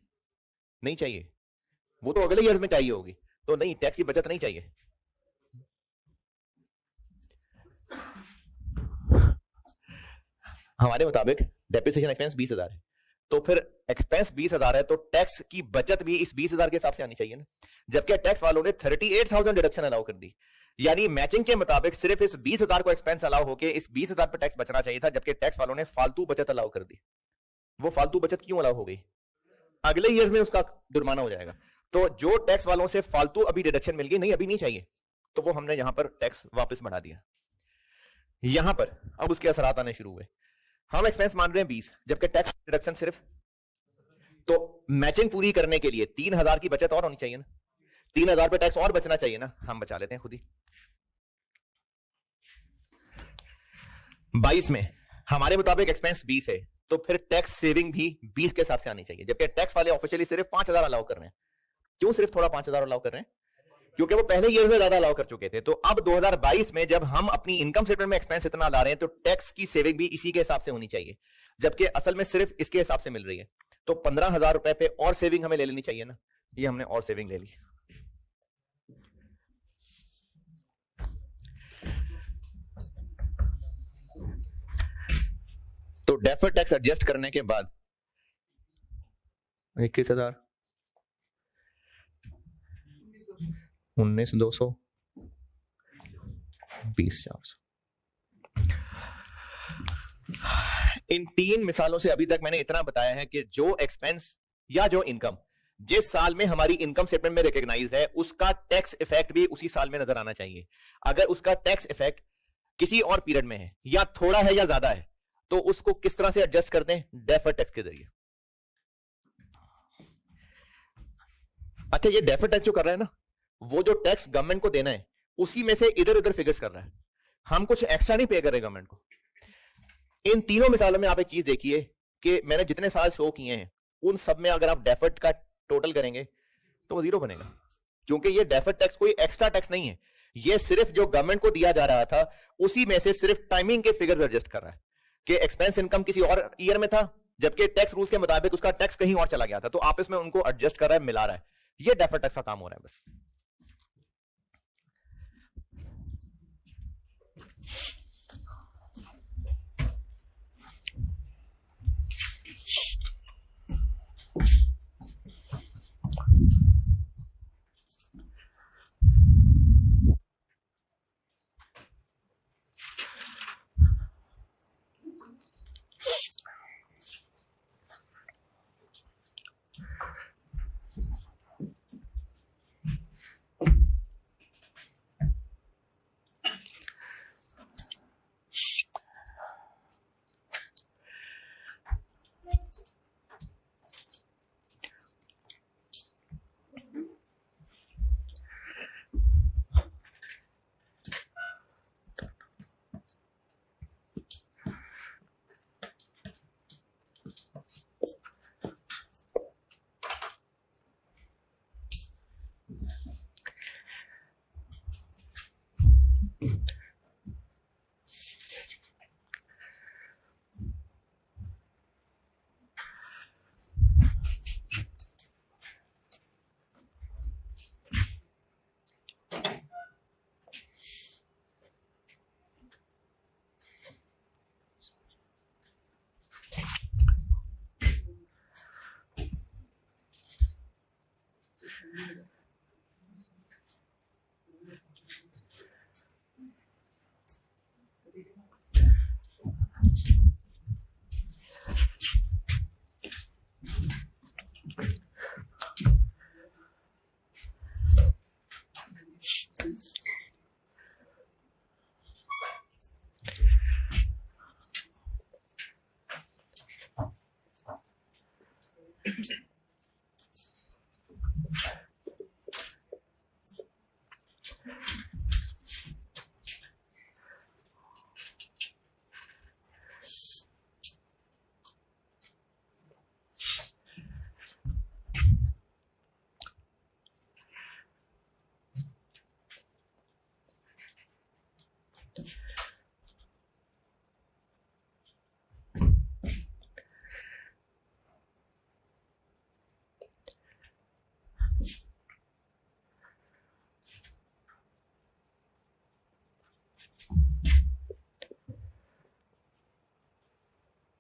[SPEAKER 1] नहीं चाहिए, वो तो अगले ईयर में चाहिए होगी, तो नहीं, टैक्स की बचत नहीं चाहिए। हमारे मुताबिक डेप्रिसिएशन एक्सपेंस 20,000 है, तो फिर एक्सपेंस 20,000 है, तो टैक्स की बचत भी इस 20,000 के हिसाब से आनी चाहिए ना। जबकि टैक्स वालों ने 38,000 डिडक्शन अलाउ कर दी, यानी मैचिंग के मुताबिक सिर्फ इस 20,000 को एक्सपेंस अलाउ होके इस 20,000 पर टैक्स बचना चाहिए था, जबकि टैक्स वालों ने फालतू बचत अलाउ कर दी। वो फालतू बचत क्यों अलाउ हो गई? अगले ईयर में उसका जुर्माना हो जाएगा। तो जो टैक्स वालों से फालतू अभी डिडक्शन मिल गई, नहीं अभी नहीं चाहिए, तो वो हमने यहां पर टैक्स वापस बढ़ा दिया। यहां पर अब उसके असरात आने शुरू हुए। हम एक्सपेंस मान रहे हैं 20, जबकि टैक्स डिडक्शन सिर्फ, तो मैचिंग पूरी करने के लिए 3,000 की बचत और होनी चाहिए ना, 3,000 पे टैक्स और बचना चाहिए ना, हम बचा लेते हैं खुद ही। 22 में हमारे मुताबिक एक्सपेंस 20 है, तो फिर टैक्स सेविंग भी 20 के हिसाब से आनी चाहिए, जबकि टैक्स वाले ऑफिशियली सिर्फ 5,000 अलाउ कर रहे हैं। क्यों सिर्फ थोड़ा 5,000 अलाउ कर रहे हैं? क्योंकि वो पहले ईयर में ज्यादा अलाउ कर चुके थे। तो अब 2022 में जब हम अपनी इनकम स्टेटमेंट में एक्सपेंस इतना ला रहे हैं, तो टैक्स की सेविंग भी इसी के हिसाब से होनी चाहिए, जबकि असल में सिर्फ इसके हिसाब से मिल रही है। तो 15,000 रुपए पे और सेविंग हमें ले लेनी चाहिए ना, ये हमने और सेविंग ले ली। तो डेफर्ड टैक्स एडजस्ट करने के बाद 21,000, 19,200, 20,400। इन 3 मिसालों से अभी तक मैंने इतना बताया है कि जो एक्सपेंस या जो इनकम जिस साल में हमारी इनकम स्टेटमेंट में रिकॉग्नाइज है, उसका टैक्स इफेक्ट भी उसी साल में नजर आना चाहिए। अगर उसका टैक्स इफेक्ट किसी और पीरियड में है, या थोड़ा है या ज्यादा है, तो उसको किस तरह से एडजस्ट करते हैं? डेफर्ड टैक्स के जरिए। अच्छा, ये डेफर्ड टैक्स जो कर रहा है ना, वो जो टैक्स गवर्नमेंट को देना है, उसी में से इधर उधर फिगर्स कर रहा है, हम कुछ एक्स्ट्रा नहीं पे कर रहे गवर्नमेंट को। इन तीनों मिसालों में आप एक चीज देखिए कि मैंने जितने साल शो किए हैं, उन सब में अगर आप डेफर्ड का टोटल करेंगे तो वो 0 बनेगा, क्योंकि ये डेफर्ड टैक्स कोई एक्स्ट्रा टैक्स नहीं है, ये सिर्फ जो गवर्नमेंट को दिया जा रहा था उसी में से सिर्फ टाइमिंग के फिगर्स एडजस्ट कर रहा है कि एक्सपेंस इनकम किसी और ईयर में था, जबकि टैक्स रूल्स के मुताबिक उसका टैक्स कहीं और चला गया था, तो आपस में उनको एडजस्ट कर रहा है, मिला रहा है। ये डेफर्ड टैक्स का काम हो रहा है बस।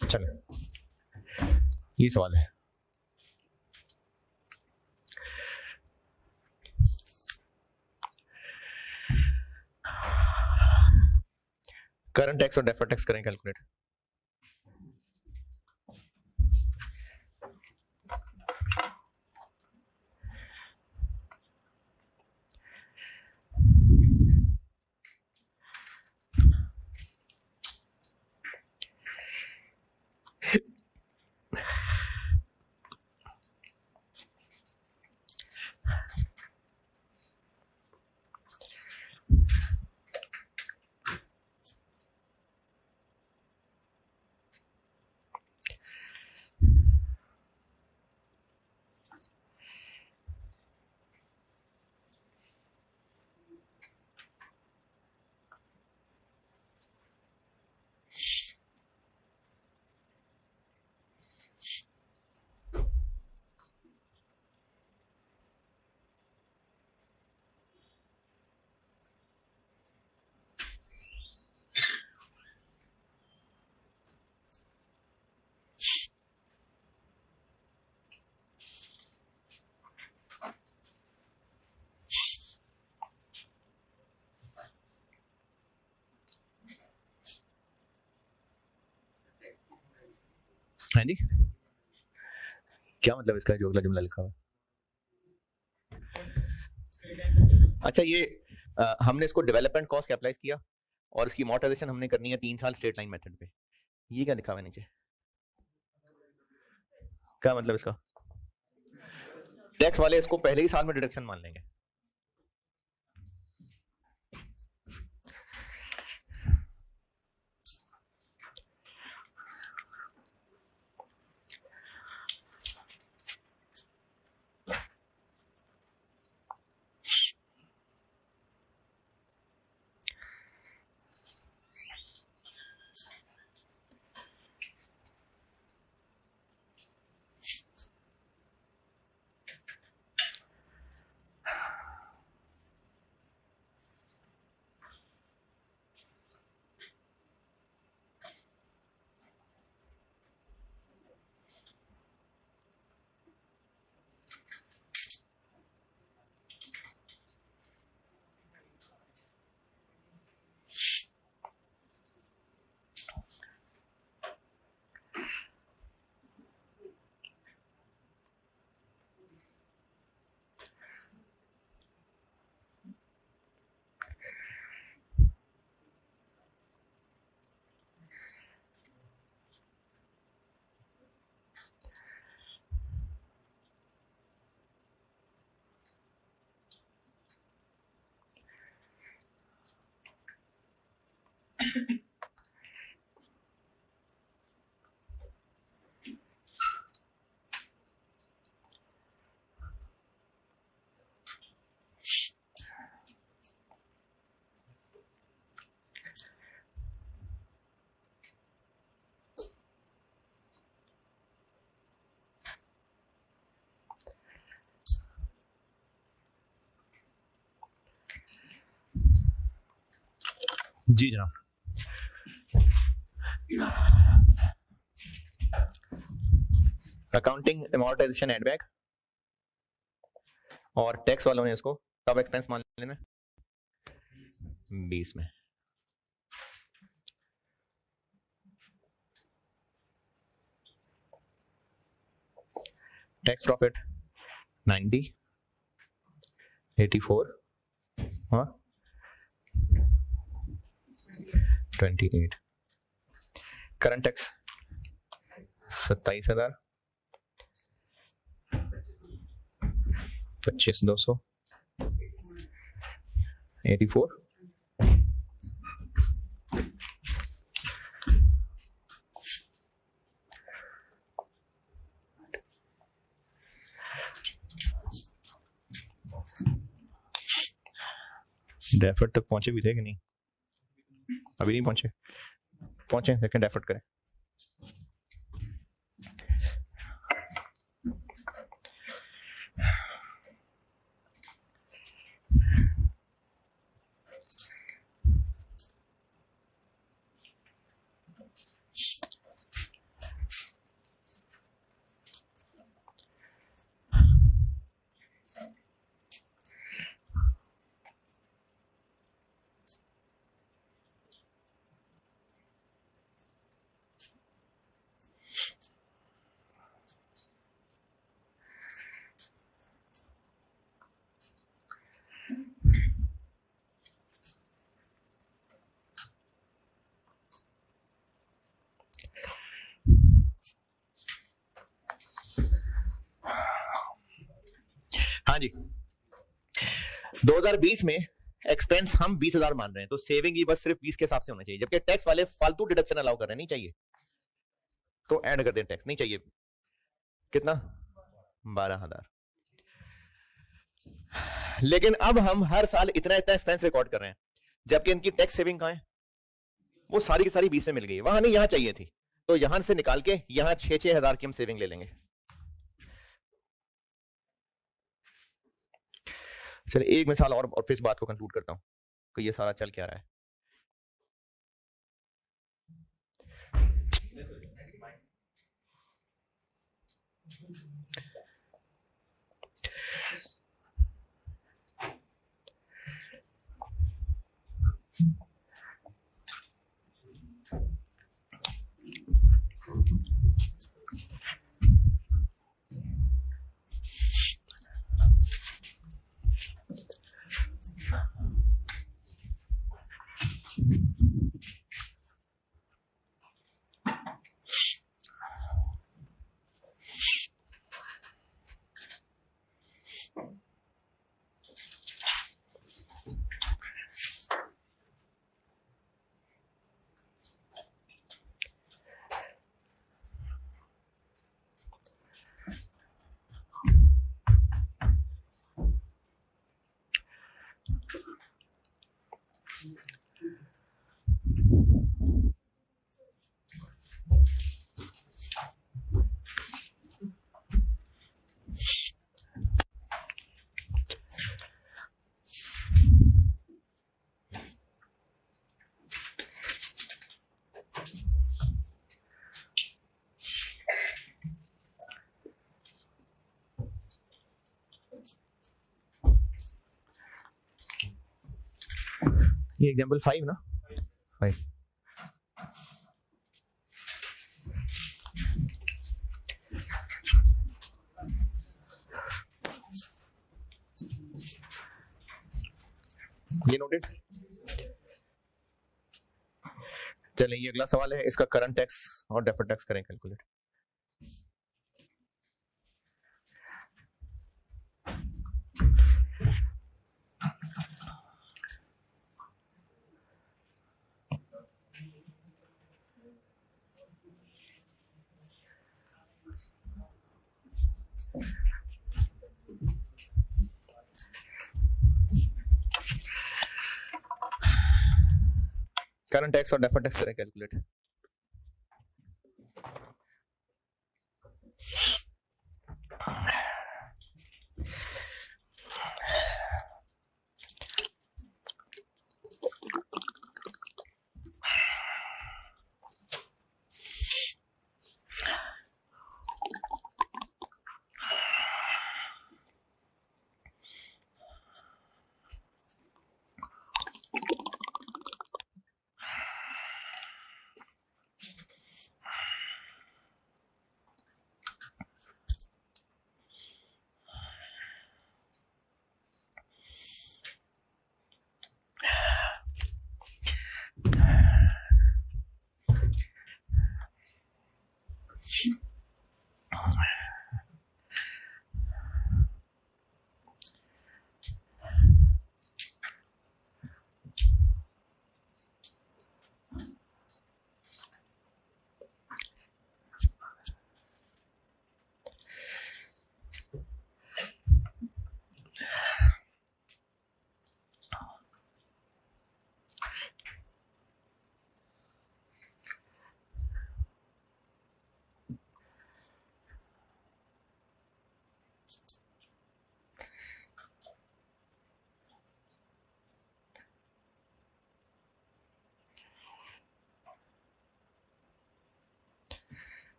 [SPEAKER 1] चलो ये सवाल है, करंट टैक्स और डेफर्ड टैक्स करें कैलकुलेट। हाँ जी, क्या मतलब इसका जो अगला जुमला लिखा हुआ? अच्छा ये हमने इसको डेवलपमेंट कॉस्ट कैपिटलाइज किया और इसकी अमोर्टाइजेशन हमने करनी है 3 साल स्ट्रेट लाइन मेथड पे। ये क्या लिखा हुआ है नीचे? क्या मतलब इसका? टैक्स वाले इसको पहले ही साल में डिडक्शन मान लेंगे। जी जनाब, अकाउंटिंग अमोर्टाइजेशन एडबैक और टैक्स वालों ने इसको कब एक्सपेंस मान लेना? 20 में। टैक्स प्रॉफिट 90, 84, हाँ 28, करंट टैक्स 27,000, 25,200, 84, डेफर्ड तक पहुंचे भी थे कि नहीं? अभी नहीं पहुंचे, पहुंचे सेकंड एफर्ट करें। हाँ जी, 2020 में एक्सपेंस हम 20,000 मान रहे हैं, तो सेविंग ही बस सिर्फ 20 के हिसाब से होना चाहिए, जबकि टैक्स वाले फालतू डिडक्शन अलाउ कर रहे हैं, नहीं चाहिए तो ऐड कर दें टैक्स, नहीं चाहिए। कितना? 12,000। लेकिन अब हम हर साल इतना इतना एक्सपेंस रिकॉर्ड कर रहे हैं, जबकि इनकी टैक्स सेविंग कहां है? वो सारी की सारी 20 में मिल गई, वहां नहीं, यहां चाहिए थी, तो यहां से निकाल के यहां 6-6 हजार की हम सेविंग ले लेंगे। चलिए एक मिसाल और फिर इस बात को कंक्लूड करता हूं कि ये सारा चल क्या रहा है। ये एग्जांपल 5 ना, 5। ये नोटेड। चलिए ये अगला सवाल है, इसका करंट टैक्स और डेफर्ड टैक्स करें कैलकुलेट। करंट टैक्स और डेफर्ड टैक्स करें कैलकुलेट।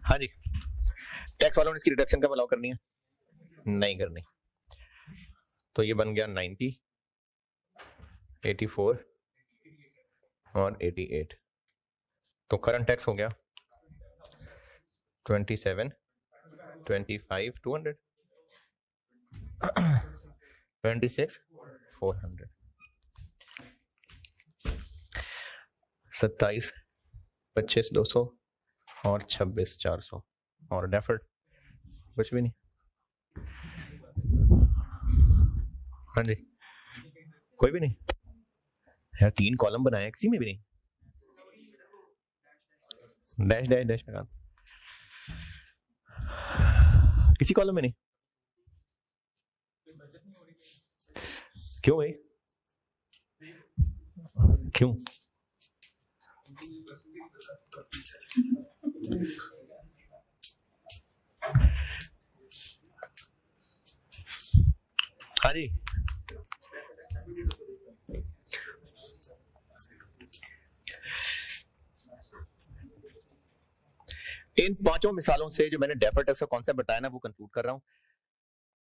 [SPEAKER 1] हाँ जी, टैक्स वालों ने इसकी रिडक्शन कब अलाउ करनी है? नहीं करनी। तो ये बन गया 90, 84 और 88। तो करंट टैक्स हो गया 27, 25, 200, 26, 400, 27, 25, 200 और 26, 400 और डेफर्ड कुछ भी नहीं। हाँ जी, कोई भी नहीं यार, 3 कॉलम बनाए किसी में भी नहीं, डैश डैश डैश लगा, किसी कॉलम में नहीं। क्यों भाई, क्यों? हाँ जी, इन 5 मिसालों से जो मैंने डेफर्ड टैक्स का कॉन्सेप्ट बताया ना, वो कंक्लूड कर रहा हूं।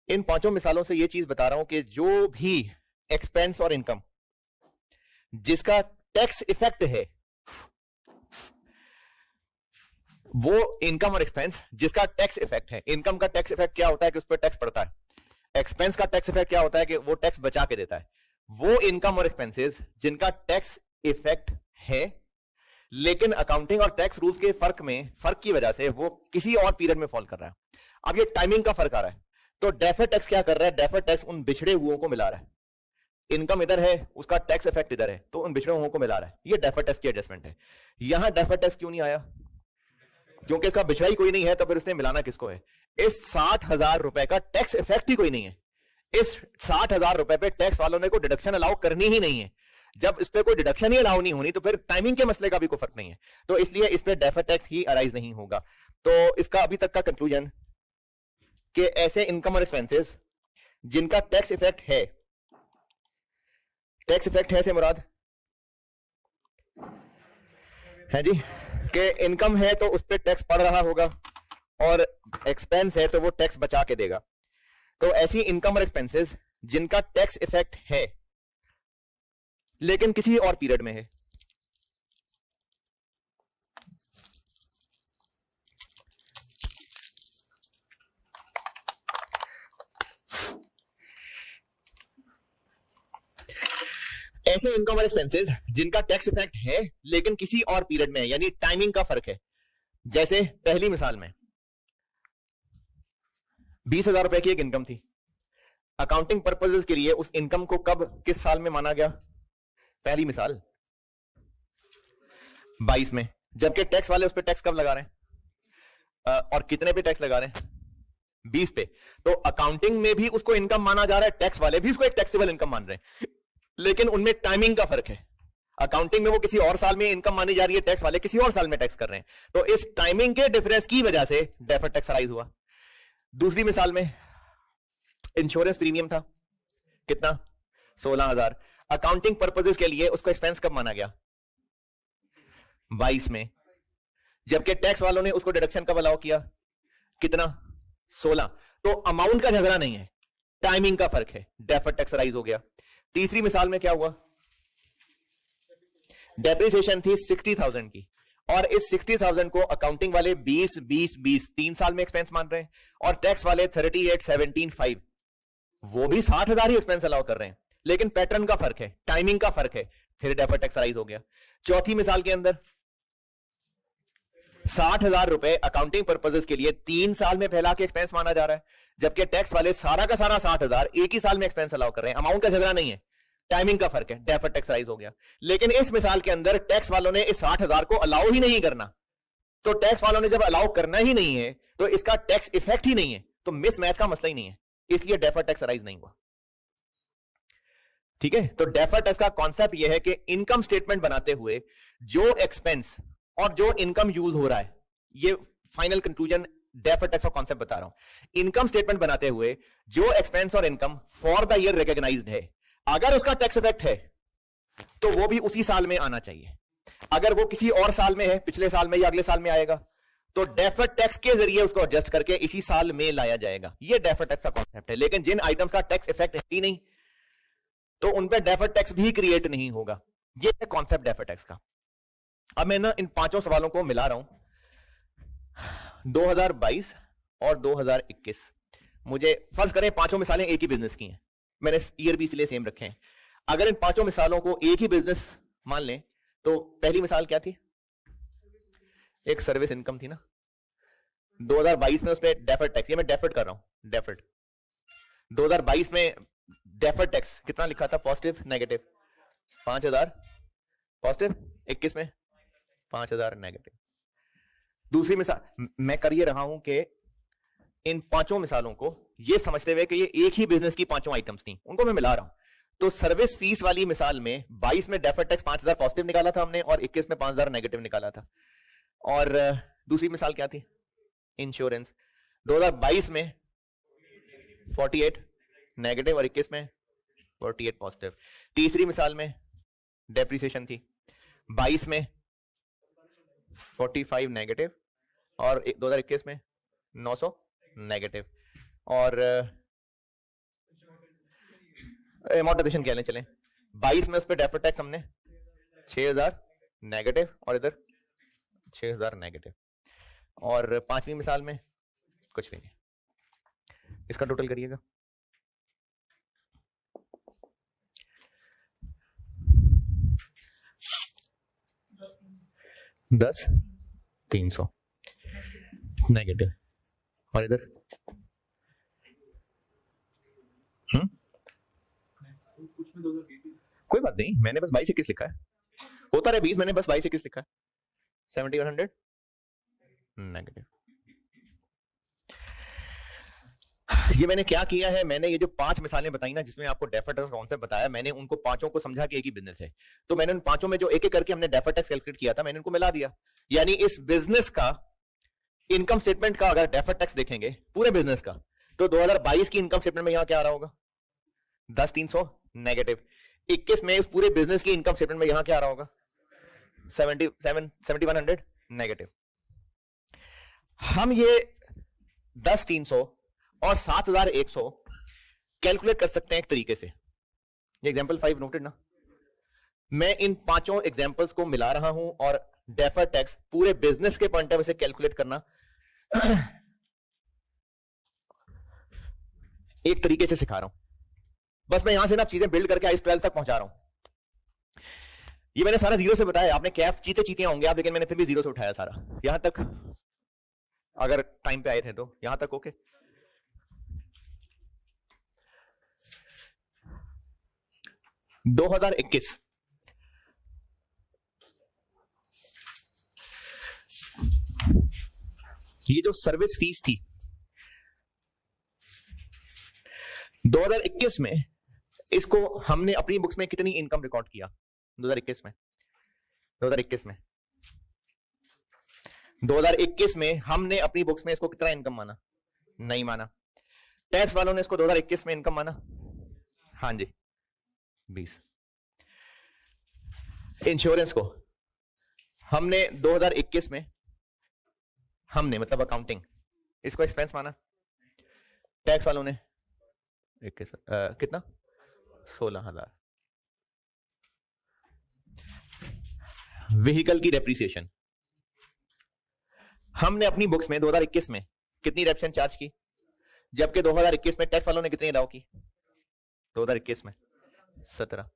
[SPEAKER 1] इन 5 मिसालों से ये चीज बता रहा हूं कि जो भी एक्सपेंस और इनकम जिसका टैक्स इफेक्ट है, वो इनकम और एक्सपेंस जिसका टैक्स इफेक्ट है। इनकम का टैक्स इफेक्ट क्या होता है कि उस पर टैक्स पड़ता है। एक्सपेंस का टैक्स इफेक्ट क्या होता है कि वो टैक्स बचा के देता है। वो इनकम और एक्सपेंसेस जिनका टैक्स इफेक्ट है, लेकिन अकाउंटिंग और टैक्स रूल्स के फर्क की वजह से वो किसी और पीरियड में फॉल कर रहा है। अब ये टाइमिंग का फर्क आ रहा है। तो डेफर्ड टैक्स क्या कर रहा है? डेफर्ड टैक्स उन बिछड़े हुओं को मिला रहा है। इनकम इधर है, उसका टैक्स इफेक्ट इधर है, तो उन बिछड़े हुओं को मिला रहा है। ये डेफर्ड टैक्स की एडजस्टमेंट है। यहां डेफर्ड टैक्स क्यों नहीं आया? क्योंकि इसका बिछड़ा ही कोई नहीं है, तो फिर इसने मिलाना किसको है? इस 60,000 रुपए का टैक्स इफेक्ट ही कोई नहीं है। इस 60,000 रुपए पे टैक्स वालों ने कोई डिडक्शन अलाउ करनी ही नहीं है। जब इस पे कोई डिडक्शन ही अलाउ नहीं होनी, तो फिर टाइमिंग के मसले का भी कोई फर्क नहीं है। तो इसलिए इस पे डेफर्ड टैक्स ही अराइज नहीं होगा। तो इसका अभी तक का कंक्लूजन कि ऐसे इनकम और एक्सपेंसेस जिनका टैक्स इफेक्ट है, टैक्स इफेक्ट है से मुराद है जी कि इनकम है तो उस पर टैक्स पड़ रहा होगा, और एक्सपेंस है तो वो टैक्स बचा के देगा। तो ऐसी इनकम और एक्सपेंसेस जिनका टैक्स इफेक्ट है लेकिन किसी और पीरियड में है। ऐसे इनकम और एक्सपेंसेस जिनका टैक्स इफेक्ट है लेकिन किसी और पीरियड में है, यानी टाइमिंग का फर्क है। जैसे पहली मिसाल में 20,000 रुपए की एक इनकम थी। अकाउंटिंग पर्पसेस के लिए उस इनकम को कब, किस साल में माना गया? पहली मिसाल 22 में, जबकि टैक्स वाले उस पर टैक्स कब लगा रहे हैं और कितने पे टैक्स लगा रहे हैं? 20 पे। तो अकाउंटिंग में भी उसको इनकम माना जा रहा है, टैक्स वाले भी उसको एक टैक्सेबल इनकम मान रहे हैं, लेकिन उनमें टाइमिंग का फर्क है। अकाउंटिंग में वो किसी और साल में इनकम मानी जा रही है, टैक्स वाले किसी और साल में टैक्स कर रहे हैं। तो इस टाइमिंग के डिफरेंस की वजह से डेफर्ड टैक्स अराइज हुआ। दूसरी मिसाल में इंश्योरेंस प्रीमियम था, कितना? 16,000। अकाउंटिंग पर्पसेस के लिए उसको एक्सपेंस कब माना गया? 22 में, जबकि टैक्स वालों ने उसको डिडक्शन कब अलाउ किया? कितना? 16। तो अमाउंट का झगड़ा नहीं है, टाइमिंग का फर्क है, डेफर्ड टैक्स अराइज हो गया। तीसरी मिसाल में क्या हुआ? डेप्रिसिएशन थी 60,000 की, और इस 60,000 को अकाउंटिंग वाले 20, 20, 20 3 साल में एक्सपेंस मान रहे हैं, और टैक्स वाले 38, 17, 5 वो भी 60,000 ही एक्सपेंस अलाउ कर रहे हैं, लेकिन पैटर्न का फर्क है, टाइमिंग का फर्क है, फिर डेफर्ड टैक्स अराइज हो गया। चौथी मिसाल के अंदर 60,000 रुपए अकाउंटिंग पर्पसेस के लिए 3 साल में फैला के एक्सपेंस माना जा रहा है, जबकि टैक्स वाले सारा का सारा 60,000 एक ही साल में एक्सपेंस अलाउ कर रहे हैं। अमाउंट का झगड़ा नहीं है, टाइमिंग का फर्क है, डेफर्ड टैक्स राइज हो गया। लेकिन इस मिसाल के अंदर टैक्स वालों ने इस 60,000 को अलाउ ही नहीं करना, तो टैक्स वालों ने जब अलाउ करना ही नहीं है तो इसका टैक्स इफेक्ट ही नहीं है, तो मिसमैच का मसला ही नहीं है, इसलिए डेफर्ड टैक्स राइज नहीं हुआ। ठीक है, तो डेफर्ड टैक्स का कॉन्सेप्ट यह है कि इनकम स्टेटमेंट बनाते हुए जो एक्सपेंस और जो इनकम यूज हो रहा है, ये फाइनल कंक्लूजन डेफर्ड टैक्स का कॉन्सेप्ट बता रहा हूं। इनकम स्टेटमेंट बनाते हुए जो एक्सपेंस और income for the year recognised है, अगर उसका टैक्स इफेक्ट है तो वो भी उसी साल में आना चाहिए। अगर वो किसी और साल में है, पिछले साल में या अगले साल में आएगा, तो डेफर्ड टैक्स के जरिए उसको एडजस्ट करके इसी साल में लाया जाएगा। ये डेफर्ड टैक्स का कॉन्सेप्ट है। लेकिन जिन आइटम्स का टैक्स इफेक्ट है ही नहीं, तो उन पर डेफर्ड टैक्स भी क्रिएट नहीं होगा। ये है कॉन्सेप्ट डेफर्ड टैक्स का। अब मैं ना इन पांचों सवालों को मिला रहा हूं, 2022 और 2021। मुझे फर्ज करें पांचों मिसालें एक ही बिजनेस की हैं, मैंने ईयर भी इसलिए सेम रखे हैं। अगर इन पांचों मिसालों को एक ही बिजनेस मान लें, तो पहली मिसाल क्या थी? एक सर्विस इनकम थी ना, 2022 में उस पर डेफर्ड टैक्स, ये मैं डेफर्ड कर रहा हूं, डेफर्ड 2022 में डेफर्ड टैक्स कितना लिखा था? Positive negative? 5,000 पॉजिटिव, 21 में 5,000 नेगेटिव। दूसरी मिसाल मैं कर ये रहा हूं कि इन पांचों मिसालों को ये समझते हुए कि ये एक ही बिजनेस की पांचों आइटम्स थी, उनको मैं मिला रहा हूं। तो सर्विस फीस वाली मिसाल में 22 में डेफर्ड टैक्स 5,000 पॉजिटिव निकाला था हमने और 21 में 5,000 नेगेटिव निकाला था। और दूसरी मिसाल क्या थी? इंश्योरेंस, 2022 में 48 नेगेटिव और 21 में 48 पॉजिटिव। तीसरी मिसाल में डेप्रिसिएशन थी, 22 में 45 नेगेटिव और 2021 में 900 नेगेटिव। और एमोर्टाइजेशन कह लें चलें, 22 में उस पर डेफर्ड टैक्स हमने 6,000 नेगेटिव और इधर 6,000 नेगेटिव। और पांचवी मिसाल में कुछ भी नहीं। इसका टोटल करिएगा, दस 300 नेगेटिव और इधर कोई बात नहीं, मैंने बस 22-21 लिखा है, होता रहे 20, मैंने बस 22-21 लिखा है। 7,100 नेगेटिव। ये मैंने क्या किया है, मैंने ये जो 5 मिसालें बताई ना जिसमें आपको डेफर्ड टैक्स कॉन्सेप्ट बताया, मैंने उनको पांचों को समझा कि एक ही बिजनेस है, तो मैंने उन पांचों में जो एक एक करके हमने डेफर्ड टैक्स कैलकुलेट किया था, मैंने उनको मिला दिया। यानी इस बिजनेस का इनकम स्टेटमेंट का अगर डेफर्ड टैक्स देखेंगे पूरे बिजनेस का, तो 2022 की इनकम स्टेटमेंट में यहां क्या आ रहा होगा? 10,300 नेगेटिव। 21 में उस पूरे बिजनेस की इनकम स्टेटमेंट में यहां क्या आ रहा होगा? 7,100 नेगेटिव। हम ये 10,300 और 7,100 कैलकुलेट कर सकते हैं एक तरीके से। ये एग्जांपल 5 नोटेड ना, मैं इन पांचों एग्जांपल्स को मिला रहा हूं और डेफर्ड टैक्स पूरे बिजनेस के पॉइंट ऑफ व्यू से कैलकुलेट करना एक तरीके से सिखा रहा हूं। बस मैं यहां से ना चीजें बिल्ड करके आइस 12 तक पहुंचा रहा हूं। ये मैंने सारा जीरो से बताया, आपने कैफ चीते चीते होंगे आप, लेकिन मैंने फिर भी जीरो से उठाया सारा यहां तक, अगर टाइम पे आए थे तो यहां तक ओके। - 2021 ये जो सर्विस फीस थी 2021 में, इसको हमने अपनी बुक्स में कितनी इनकम रिकॉर्ड किया 2021 में? 2021 में हमने अपनी बुक्स में इसको कितना इनकम माना? नहीं माना। टैक्स वालों ने इसको 2021 में इनकम माना? हाँ जी, 20। इंश्योरेंस को हमने 2021 में, हमने मतलब अकाउंटिंग, इसको एक्सपेंस माना? टैक्स वालों ने 21 कितना? 16,000। व्हीकल की डेप्रिसिएशन हमने अपनी बुक्स में 2021 में कितनी डेप्रिसिएशन चार्ज की, जबकि 2021 में टैक्स वालों ने कितनी अलाउ की? 2021 में 17।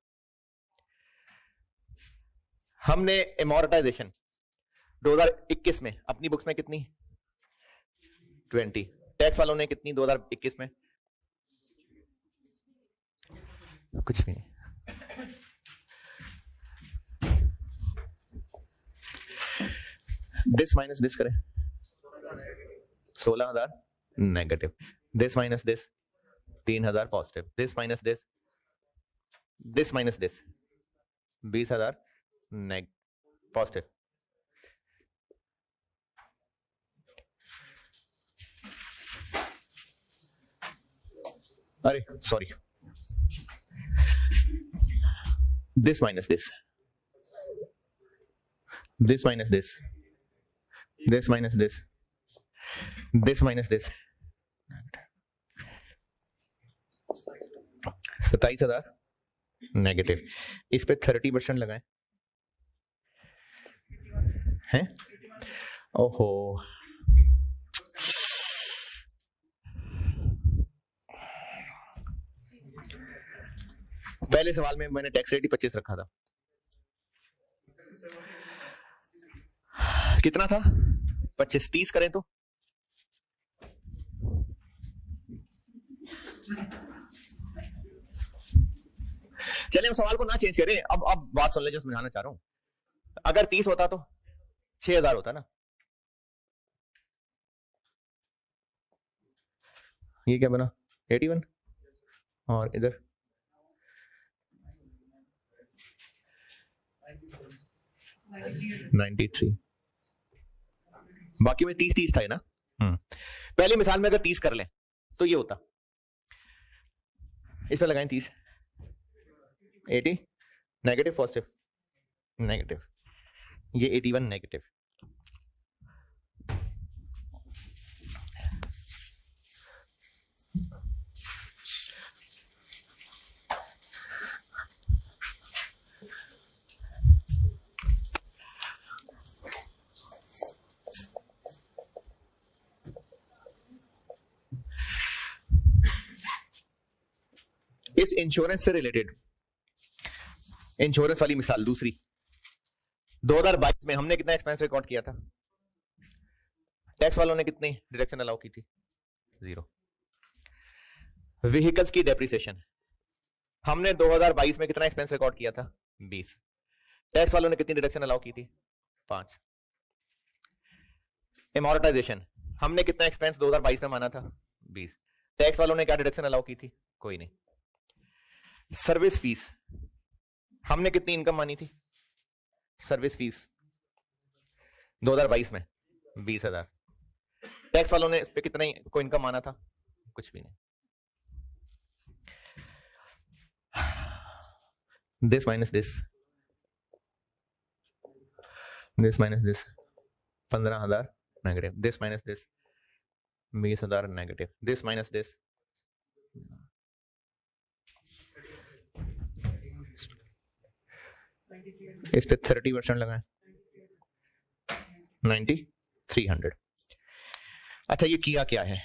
[SPEAKER 1] हमने एमोर्टाइजेशन 2021 में अपनी बुक्स में कितनी 20, टैक्स वालों ने कितनी 2021 में? कुछ भी नहीं। दिस माइनस दिस करें 16,000 negative, this minus this 3,000 positive, this minus this 20,000 positive. अरे sorry, this minus this minus this minus this minus this 27,000 negative. इस पे 30% लगाएं हैं। ओहो, पहले सवाल में मैंने टैक्स रेट ही 25 रखा था। कितना था? 25, 30 करें तो चलिए हम सवाल को ना चेंज करें। अब बात सुन ले जो समझाना चाह रहा हूं। अगर 30 होता तो 6,000 होता ना। ये क्या बना 81 और इधर 93। बाकी में 30 था ना। पहली मिसाल में अगर 30 कर लें तो ये होता, इस पर लगाएं 30, 80 नेगेटिव पॉजिटिव नेगेटिव, ये 81 नेगेटिव। इस इंश्योरेंस से रिलेटेड इंश्योरेंस वाली मिसाल दूसरी, 2022 में हमने कितना एक्सपेंस रिकॉर्ड किया था? टैक्स वालों ने कितनी डिडक्शन अलाउ की थी? 0। व्हीकल्स की डेप्रिसिएशन हमने 2022 में कितना एक्सपेंस रिकॉर्ड किया था? 20। टैक्स वालों ने कितनी डिडक्शन अलाउ की थी? 5। एमोर्टाइजेशन हमने कितना एक्सपेंस 2022 में माना था? 20। टैक्स वालों ने क्या डिडक्शन अलाउ की थी? कोई नहीं। सर्विस फीस हमने कितनी इनकम मानी थी? सर्विस फीस 2022 में 20,000। टैक्स वालों ने इस पे कितना को इनकम माना था? कुछ भी नहीं। This minus this minus this 15,000 negative, this minus this 20,000 negative, this minus this इस पे 30% लगाएं 9,300। अच्छा, ये किया क्या है?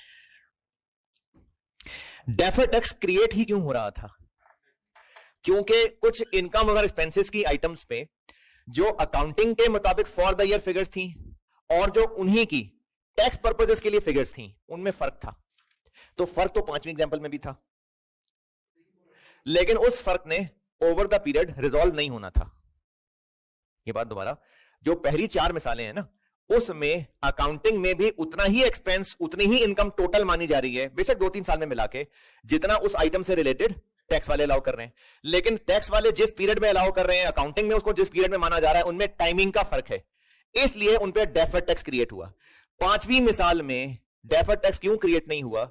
[SPEAKER 1] डेफर्ड टैक्स क्रिएट ही क्यों हो रहा था? क्योंकि कुछ इनकम और एक्सपेंसेस की आइटम्स पे जो अकाउंटिंग के मुताबिक फॉर द ईयर फिगर्स थी और जो उन्हीं की टैक्स पर्पसेस के लिए फिगर्स थी, उनमें फर्क था। तो फर्क तो 5वीं एग्जांपल में भी था, लेकिन उस फर्क ने ओवर द पीरियड रिजॉल्व नहीं होना था। ये बात दोबारा, जो पहली 4 मिसालें हैं ना, उसमें अकाउंटिंग में भी उतना ही एक्सपेंस, उतनी ही इनकम टोटल मानी जा रही है, बेशक 2-3 साल में मिला के, जितना उस आइटम से रिलेटेड टैक्स वाले अलाउ कर रहे हैं। लेकिन टैक्स वाले जिस पीरियड में अलाउ कर रहे हैं, अकाउंटिंग में उसको जिस पीरियड में माना जा रहा है, उनमें टाइमिंग का फर्क है, इसलिए उन पे डेफर्ड टैक्स क्रिएट हुआ। 5वीं मिसाल में डेफर्ड टैक्स क्यों क्रिएट नहीं हुआ?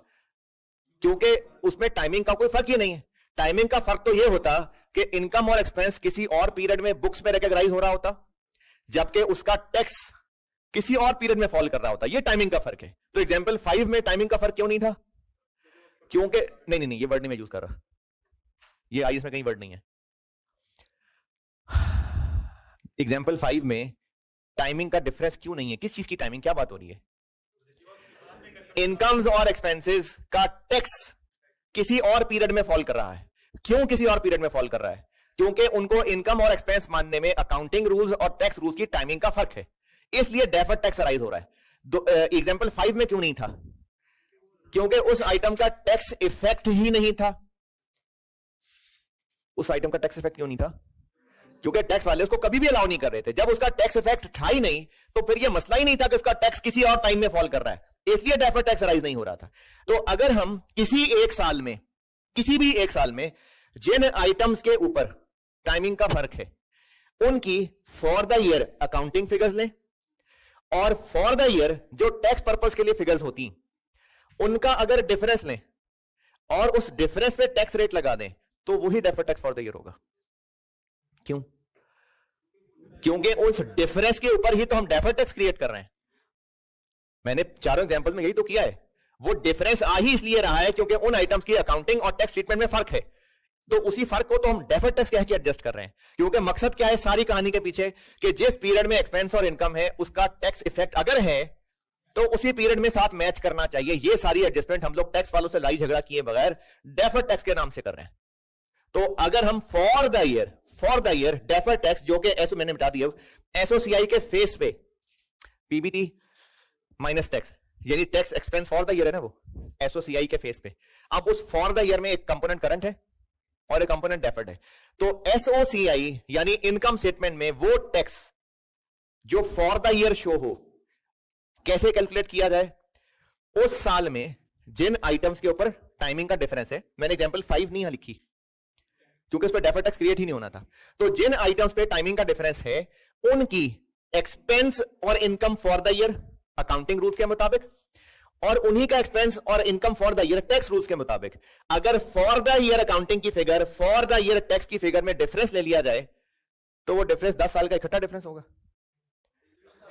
[SPEAKER 1] क्योंकि उसमें टाइमिंग का कोई फर्क ही नहीं है। टाइमिंग का फर्क तो यह होता कि इनकम और एक्सपेंस किसी और पीरियड में बुक्स में रिकॉग्नाइज हो रहा होता, जबकि उसका टैक्स किसी और पीरियड में फॉल कर रहा होता। ये टाइमिंग का फर्क है। तो एग्जांपल 5 में टाइमिंग का फर्क क्यों नहीं था? क्योंकि नहीं, ये वर्ड नहीं मैं यूज कर रहा, ये आई इसमें कहीं वर्ड नहीं है। एग्जांपल 5 में टाइमिंग का डिफरेंस क्यों नहीं है? किस चीज की टाइमिंग? क्या बात हो रही है? इनकम्स और एक्सपेंसेस का टैक्स किसी और पीरियड में फॉल कर रहा है। क्यों किसी और पीरियड में फॉल कर रहा है? क्योंकि उनको इनकम और एक्सपेंस मानने में अकाउंटिंग रूल्स और टैक्स रूल्स की टाइमिंग का फर्क है, इसलिए डेफर्ड टैक्स अराइज हो रहा है। एग्जांपल 5 में क्यों नहीं था? क्योंकि उस आइटम का टैक्स इफेक्ट ही नहीं था। उस आइटम का टैक्स इफेक्ट क्यों नहीं था? क्योंकि टैक्स वाले उसको कभी भी अलाउ नहीं कर रहे थे। जब उसका टैक्स इफेक्ट था ही नहीं तो फिर यह मसला ही नहीं था कि उसका टैक्स किसी और टाइम में फॉल कर रहा है, इसलिए डेफर्ड टैक्स अराइज नहीं हो रहा था। तो अगर हम किसी भी एक साल में जिन आइटम्स के ऊपर टाइमिंग का फर्क है उनकी for the year accounting figures लें और फॉर द ईयर जो टैक्स पर्पस के लिए फिगर्स होती उनका अगर डिफरेंस लें और उस डिफरेंस पे टैक्स रेट लगा दें तो वही deferred tax for the year होगा। क्यों? क्योंकि उस डिफरेंस के ऊपर ही तो हम डेफर्ड टैक्स क्रिएट कर रहे हैं। मैंने चारों एग्जांपल में यही तो किया है। वो डिफरेंस आ ही इसलिए रहा है क्योंकि उन आइटम्स की अकाउंटिंग और टैक्स ट्रीटमेंट में फर्क है, तो उसी फर्क को तो हम डेफर्ड टैक्स कह के एडजस्ट कर रहे हैं। क्योंकि मकसद क्या है सारी कहानी के पीछे कि जिस पीरियड में एक्सपेंस और इनकम है उसका टैक्स इफेक्ट अगर है तो उसी पीरियड में साथ मैच करना चाहिए। ये सारी एडजस्टमेंट हम लोग टैक्स वालों से लड़ाई झगड़ा किए बगैर डेफर्ड टैक्स के नाम से कर रहे हैं। तो अगर हम for the year deferred tax जो कि ऐसे मैंने बता दिया एसओसीआई के फेस पे पीबीटी माइनस टैक्स यानी tax expense for the year है ना, वो एसओसीआई के फेस पे। अब उस फॉर द ईयर में एक कंपोनेंट करंट है और एक कंपोनेंट डेफर्ड है। तो एसओसीआई यानी इनकम स्टेटमेंट में वो टैक्स जो फॉर द ईयर शो हो कैसे कैलकुलेट किया जाए? उस साल में जिन आइटम्स के ऊपर टाइमिंग का डिफरेंस है, मैंने एग्जांपल 5 नहीं लिखी क्योंकि उस पर डेफर्ड टैक्स क्रिएट ही नहीं होना था। तो जिन आइटम्स पे टाइमिंग का डिफरेंस है उनकी एक्सपेंस और income for the year accounting rules के मुताबिक और उन्हीं का एक्सपेंस और income for the year tax rules के मुताबिक। अगर फॉर द ईयर अकाउंटिंग की figure for the year tax की फिगर में डिफरेंस ले लिया जाए तो वो डिफरेंस 10 साल का इकट्ठा डिफरेंस होगा।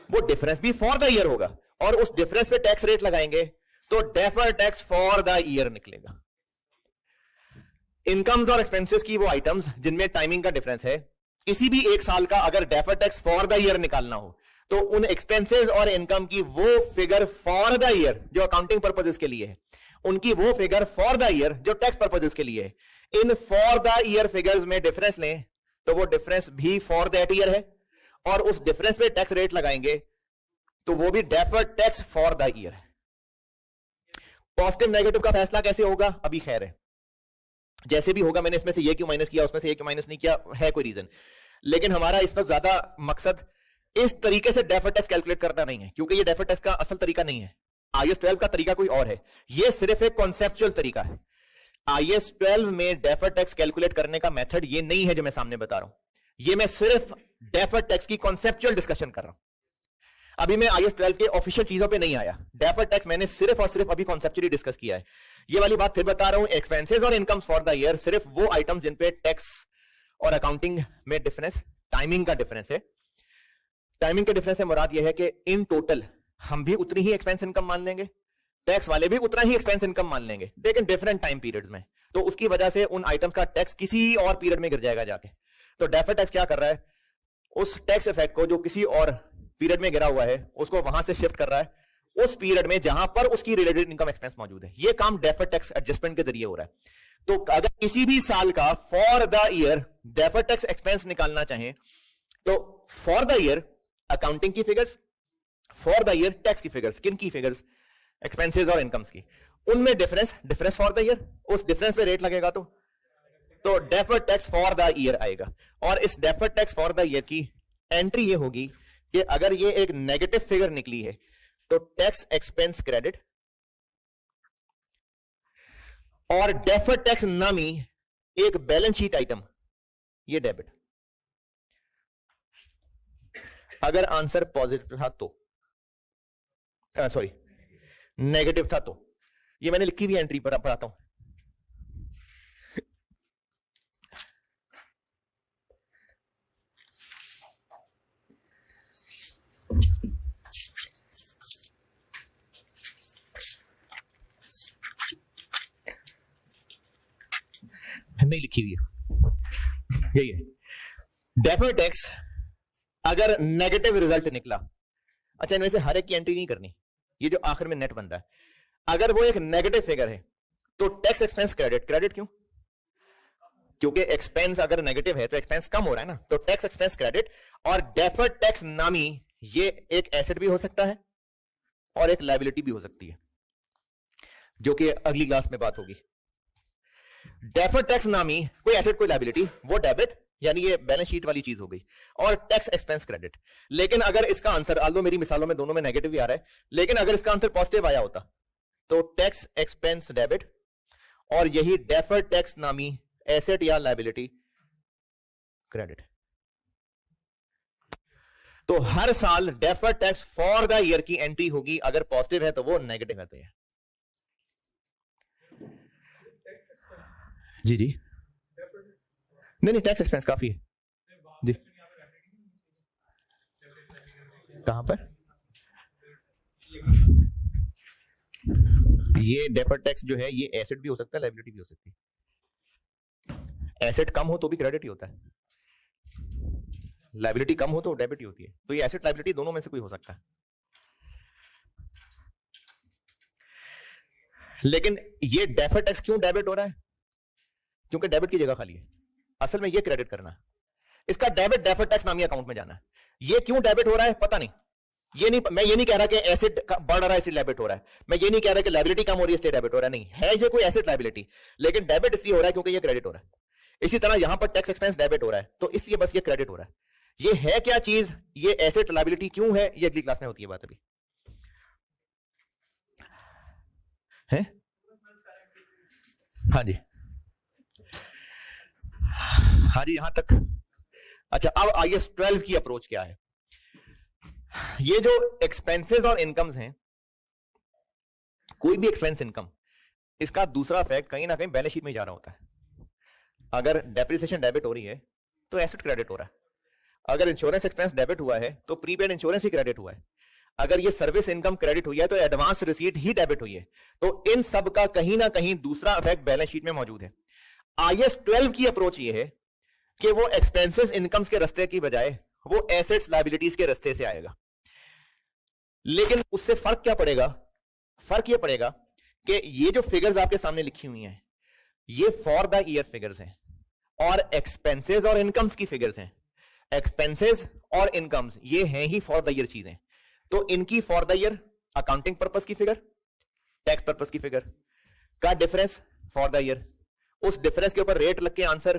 [SPEAKER 1] वो डिफरेंस भी फॉर द ईयर होगा और उस डिफरेंस पे टैक्स रेट लगाएंगे तो deferred tax for the year निकलेगा। इनकम्स और एक्सपेंसेस की वो आइटम्स जिनमें टाइमिंग का डिफरेंस है, किसी भी एक साल का अगर deferred tax for the year निकालना हो तो उन एक्सपेंसेस और इनकम की वो फिगर फॉर द ईयर जो अकाउंटिंग पर्पसेस के लिए है, उनकी वो फिगर फॉर द ईयर जो टैक्स पर्पसेस के लिए है, in for the year figures में डिफरेंस लें तो वो डिफरेंस भी फॉर दैट ईयर है और उस डिफरेंस पे टैक्स रेट लगाएंगे तो वो भी deferred tax for the year है। पॉजिटिव नेगेटिव का फैसला कैसे होगा अभी खैर है, जैसे भी होगा। मैंने इसमें से ये क्यों माइनस किया उसमें से ये क्यों माइनस नहीं किया है कोई रीजन, लेकिन हमारा इस वक्त ज्यादा मकसद इस तरीके से डेफर्ड टैक्स कैलकुलेट करना नहीं है क्योंकि ये डेफर्ड टैक्स का असल तरीका नहीं है। आईएस 12 का तरीका कोई और है, ये सिर्फ एक कॉन्सेप्चुअल तरीका है। आईएस 12 में डेफर्ड टैक्स कैलकुलेट करने का मेथड ये नहीं है जो मैं सामने बता रहा हूं, ये मैं सिर्फ डेफर्ड टैक्स की कॉन्सेप्चुअल डिस्कशन कर रहा हूं। अभी मैं आईएस 12 के ऑफिशियल चीजों पे नहीं आया, डेफर्ड टैक्स मैंने सिर्फ और सिर्फ अभी कॉन्सेप्चुअली डिस्कस किया है। ये वाली बात फिर बता रहा हूं, एक्सपेंसेस और इनकम्स फॉर द ईयर सिर्फ वो आइटम्स जिन पे टैक्स और अकाउंटिंग में डिफरेंस टाइमिंग का डिफरेंस है। टाइमिंग के डिफरेंस से मुराद यह है कि इन टोटल हम भी उतनी ही एक्सपेंस इनकम मान लेंगे, टैक्स वाले भी उतना ही एक्सपेंस इनकम मान लेंगे, लेकिन डिफरेंट टाइम पीरियड्स में। तो उसकी वजह से उन आइटम्स का टैक्स किसी और पीरियड में गिर जाएगा जाके। तो डेफर्ड टैक्स क्या कर रहा है, उस टैक्स इफेक्ट को जो किसी और पीरियड में गिरा हुआ है उसको वहां से शिफ्ट कर रहा है उस पीरियड में जहां पर उसकी रिलेटेड इनकम एक्सपेंस मौजूद है। ये काम डेफर्ड टैक्स एडजस्टमेंट के जरिए हो रहा है। तो अगर किसी भी साल का for the year deferred tax expense निकालना चाहें तो फॉर द ईयर अकाउंटिंग की figures, for the year tax की फिगर्स, किन की फिगर्स, एक्सपेंसेस और इनकम्स की, उनमें डिफरेंस फॉर द ईयर, उस डिफरेंस पे रेट लगेगा तो deferred tax for the year आएगा। और इस deferred tax for the year की एंट्री ये होगी कि अगर ये एक नेगेटिव फिगर निकली है तो टैक्स एक्सपेंस क्रेडिट और डेफर्ड टैक्स नामी एक बैलेंस शीट आइटम ये डेबिट। अगर आंसर पॉजिटिव था तो सॉरी नेगेटिव था तो ये मैंने लिखी हुई एंट्री पर पढ़ाता हूं। नहीं लिखी हुई है, यही है। डेफर्ड टैक्स अगर नेगेटिव रिजल्ट निकला, अच्छा इनमें से हर एक की एंट्री नहीं करनी, ये जो आखिर में नेट बन रहा है, अगर वो एक नेगेटिव फिगर है तो टैक्स एक्सपेंस क्रेडिट क्यों? क्योंकि एक्सपेंस अगर नेगेटिव है तो एक्सपेंस कम हो रहा है ना, तो टैक्स एक्सपेंस क्रेडिट और डेफर्ड टैक्स नामी ये एक एसेट भी हो सकता है और एक लायबिलिटी भी हो सकती है, जो कि अगली क्लास में बात होगी। डेफर्ड टैक्स नामी कोई एसेट कोई लायबिलिटी, वो डेबिट यानी ये बैलेंस शीट वाली चीज हो गई, और टैक्स एक्सपेंस क्रेडिट। लेकिन अगर इसका आंसर, आल्दो मेरी मिसालों में दोनों में नेगेटिव भी आ रहा है, लेकिन अगर इसका आंसर पॉजिटिव आया होता तो टैक्स एक्सपेंस डेबिट और यही डेफर्ड टैक्स नामी एसेट या लायबिलिटी क्रेडिट। तो हर साल deferred tax for the year की एंट्री होगी, अगर पॉजिटिव है तो वो नेगेटिव है। जी जी नहीं, टैक्स एक्सपेंस काफी है जी। कहां पर ये डेफर्ड टैक्स जो है, ये एसेट भी हो सकता है, लायबिलिटी भी हो सकती है। एसेट कम हो तो भी क्रेडिट ही होता है, लायबिलिटी कम हो तो डेबिट ही होती है। तो ये एसेट लायबिलिटी दोनों में से कोई हो सकता है। लेकिन ये डेफर्ड टैक्स क्यों डेबिट हो रहा है? क्योंकि डेबिट की जगह खाली है। असल में ये क्रेडिट करना है, इसका डेबिट डेफर्ड टैक्स नामी अकाउंट में जाना है। ये क्यों डेबिट हो रहा है पता नहीं, मैं ये नहीं कह रहा कि एसेट बढ़ रहा है इसलिए डेबिट हो रहा है, मैं ये नहीं कह रहा कि लायबिलिटी कम हो रही है इसलिए डेबिट हो रहा है, नहीं है ये कोई एसेट लायबिलिटी, लेकिन डेबिट इसलिए हो रहा है क्योंकि ये क्रेडिट हो रहा है। इसी तरह यहां पर टैक्स एक्सपेंस डेबिट हो रहा है, तो इसलिए बस ये क्रेडिट हो रहा है। ये है क्या चीज, ये एसेट लायबिलिटी क्यों है, ये अगली क्लास में होती है बात। अभी है हाँ जी, हाँ जी यहां तक। अच्छा, अब IAS 12 की अप्रोच क्या है? ये जो एक्सपेंसेस और इनकम्स हैं, कोई भी एक्सपेंस इनकम, इसका दूसरा इफेक्ट कहीं ना कहीं बैलेंस शीट में जा रहा होता है। अगर डेप्रिसिएशन डेबिट हो रही है तो एसेट क्रेडिट हो रहा है, अगर इंश्योरेंस एक्सपेंस डेबिट हुआ है तो प्रीपेड इंश्योरेंस ही क्रेडिट हुआ है, अगर ये सर्विस इनकम क्रेडिट हुई है तो एडवांस रिसीट ही डेबिट हुई है। तो इन सब का कहीं ना कहीं दूसरा इफेक्ट बैलेंस शीट में मौजूद है। IAS 12 की अप्रोच ये है कि वो एक्सपेंसेस इनकम्स के रास्ते की बजाय वो एसेट्स लायबिलिटीज के रास्ते से आएगा। लेकिन उससे फर्क क्या पड़ेगा? फर्क ये पड़ेगा कि ये जो फिगर्स आपके सामने लिखी हुई हैं, ये फॉर द ईयर फिगर्स हैं और एक्सपेंसेस और इनकम्स की फिगर्स हैं। एक्सपेंसेस और इनकम्स ये हैं ही फॉर द ईयर चीजें, तो इनकी for the year accounting purpose की फिगर, टैक्स पर्पस की फिगर का डिफरेंस फॉर द ईयर, उस डिफरेंस के ऊपर रेट लग के आंसर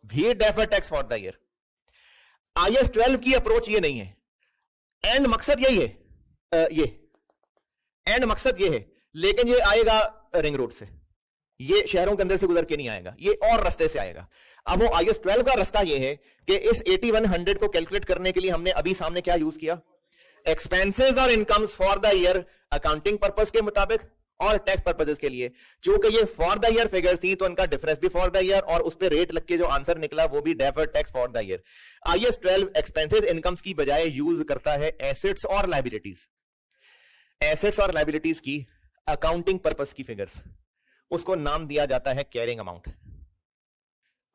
[SPEAKER 1] भी deferred tax for the year. IAS 12 की अप्रोच ये नहीं है, एंड मकसद यही है, ये एंड मकसद ये है, लेकिन ये आएगा रिंग रोड से, ये शहरों के अंदर से गुजर के नहीं आएगा, ये और रास्ते से आएगा। अब वो IAS 12 का रास्ता ये है कि इस 8100 को कैलकुलेट करने के लिए हमने अभी सामने क्या यूज किया, एक्सपेंसेस और incomes for the year accounting purpose के मुताबिक और टैक्स पर्पसेस के लिए। चूंकि ये फॉर द ईयर फिगर्स थी तो इनका डिफरेंस भी फॉर द ईयर, और उस पे रेट लग के जो आंसर निकला वो भी deferred tax for the year. IAS 12 expenses incomes की बजाय यूज करता है एसेट्स और लायबिलिटीज, एसेट्स और लायबिलिटीज की अकाउंटिंग पर्पस की फिगर्स, उसको नाम दिया जाता है कैरिंग अमाउंट,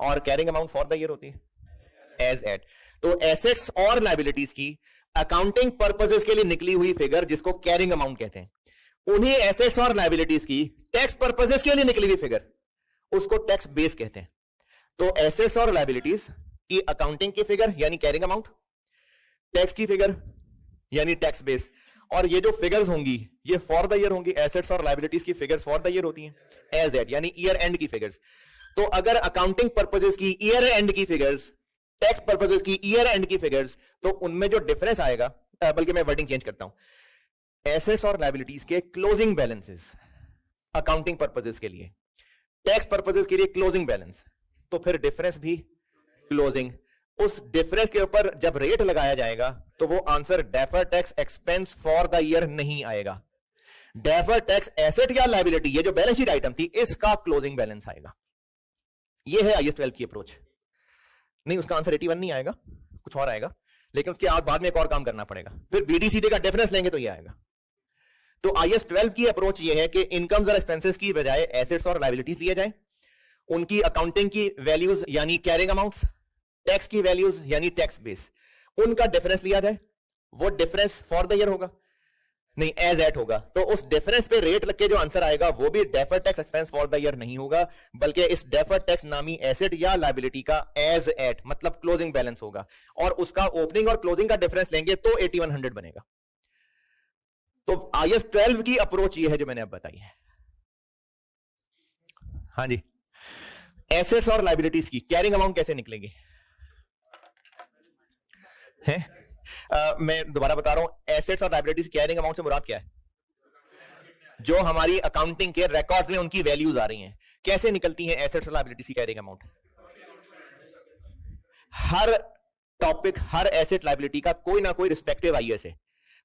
[SPEAKER 1] और carrying amount for the year होती है एज एट। तो एसेट्स और लायबिलिटीज की अकाउंटिंग पर्पसेस के लिए निकली हुई फिगर जिसको कैरिंग अमाउंट कहते हैं, उन्हीं एसेट्स और लायबिलिटीज की टैक्स पर्पसेस के लिए निकली हुई फिगर उसको टैक्स बेस कहते हैं। तो एसेट्स और लायबिलिटीज की अकाउंटिंग की फिगर यानी कैरिंग अमाउंट, टैक्स की फिगर यानी टैक्स बेस, और ये जो फिगर्स होंगी ये फॉर द ईयर होंगी। एसेट्स और लायबिलिटीज की फिगर्स फॉर द ईयर होती हैं एज एट, यानी ईयर एंड की फिगर्स। तो अगर अकाउंटिंग पर्पसेस की ईयर एंड की फिगर्स, टैक्स पर्पसेस की ईयर एंड की फिगर्स, तो उनमें जो डिफरेंस आएगा, बल्कि मैं वर्डिंग चेंज करता हूं, एसेट्स और लायबिलिटीज के क्लोजिंग बैलेंसेस अकाउंटिंग पर्पसेस के लिए, टैक्स पर्पसेस के लिए क्लोजिंग बैलेंस, तो फिर डिफरेंस भी क्लोजिंग। उस डिफरेंस के ऊपर जब रेट लगाया जाएगा तो वो answer deferred tax expense for the year नहीं आएगा, डेफर्ड टैक्स एसेट या लायबिलिटी, ये जो बैलेंस शीट आइटम थी, इसका क्लोजिंग बैलेंस आएगा। ये है IAS 12 की अप्रोच। नहीं, उसका आंसर 81 नहीं आएगा, कुछ और आएगा, लेकिन उसके बाद में एक और काम करना पड़ेगा, फिर BDCD का डिफरेंस लेंगे तो ये आएगा। तो IAS 12 की अप्रोच ये है कि इनकम्स और एक्सपेंसेस की बजाय एसेट्स और लायबिलिटीज लिए जाए, उनकी अकाउंटिंग की वैल्यूज यानी कैरिंग अमाउंट्स, टैक्स की वैल्यूज यानी टैक्स बेस, उनका डिफरेंस लिया जाए, वो डिफरेंस फॉर द ईयर होगा। नहीं, एज एट होगा। तो उस डिफरेंस पे रेट लग के जो आंसर आएगा वो भी deferred tax expense for the year नहीं होगा, बल्कि इस डेफर्ड टैक्स नामी एसेट या लायबिलिटी का एज एट मतलब क्लोजिंग बैलेंस होगा, और उसका ओपनिंग और क्लोजिंग का डिफरेंस लेंगे तो 8100 बनेगा। तो IAS 12 की अप्रोच ये है जो मैंने अब बताई है। हाँ जी, एसेट्स और लायबिलिटीज की कैरिंग अमाउंट कैसे निकलेंगे हैं? मैं दोबारा बता रहा हूं, एसेट्स और लायबिलिटीज कैरिंग अमाउंट से मुराद क्या है? जो हमारी अकाउंटिंग के रिकॉर्ड्स में उनकी वैल्यूज आ रही हैं। कैसे निकलती हैं एसेट्स और लायबिलिटीज की कैरिंग अमाउंट? हर टॉपिक, हर एसेट लायबिलिटी का कोई ना कोई रिस्पेक्टिव IAS है।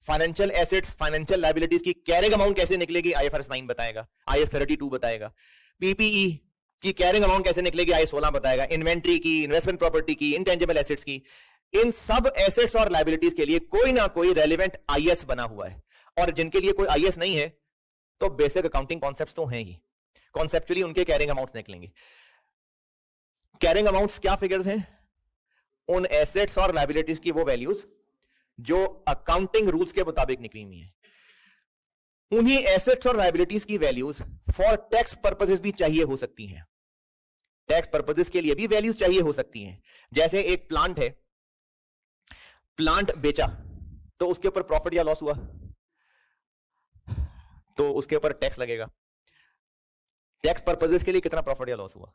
[SPEAKER 1] फाइनेंशियल एसेट्स, फाइनेंशियल लायबिलिटीज की कैरिंग अमाउंट कैसे निकलेगी? IFRS 9 बताएगा, IAS 32 बताएगा। PPE की कैरिंग अमाउंट कैसे निकलेगी? IAS 16 बताएगा। इन्वेंट्री की, इन्वेस्टमेंट प्रॉपर्टी की, इंटेंजिबल एसेट्स की, इन सब एसेट्स और लायबिलिटीज के लिए कोई ना कोई रेलेवेंट IAS बना हुआ है। और जिनके लिए कोई IAS नहीं है तो बेसिक अकाउंटिंग कॉन्सेप्ट्स तो हैं ही, कॉन्सेप्चुअली उनके कैरिंग अमाउंट्स निकलेंगे। कैरिंग अमाउंट्स क्या फिगर्स हैं? उन एसेट्स और लायबिलिटीज की वो वैल्यूज जो अकाउंटिंग रूल्स के मुताबिक निकली हुई है। उन्हीं एसेट्स और लायबिलिटीज की वैल्यूज फॉर टैक्स पर्पसेस भी चाहिए हो सकती हैं। टैक्स पर्पसेस के लिए भी वैल्यूज चाहिए हो सकती हैं। जैसे एक प्लांट है, प्लांट बेचा तो उसके ऊपर प्रॉफिट या लॉस हुआ तो उसके ऊपर टैक्स लगेगा। टैक्स पर्पसेस के लिए कितना प्रॉफिट या लॉस हुआ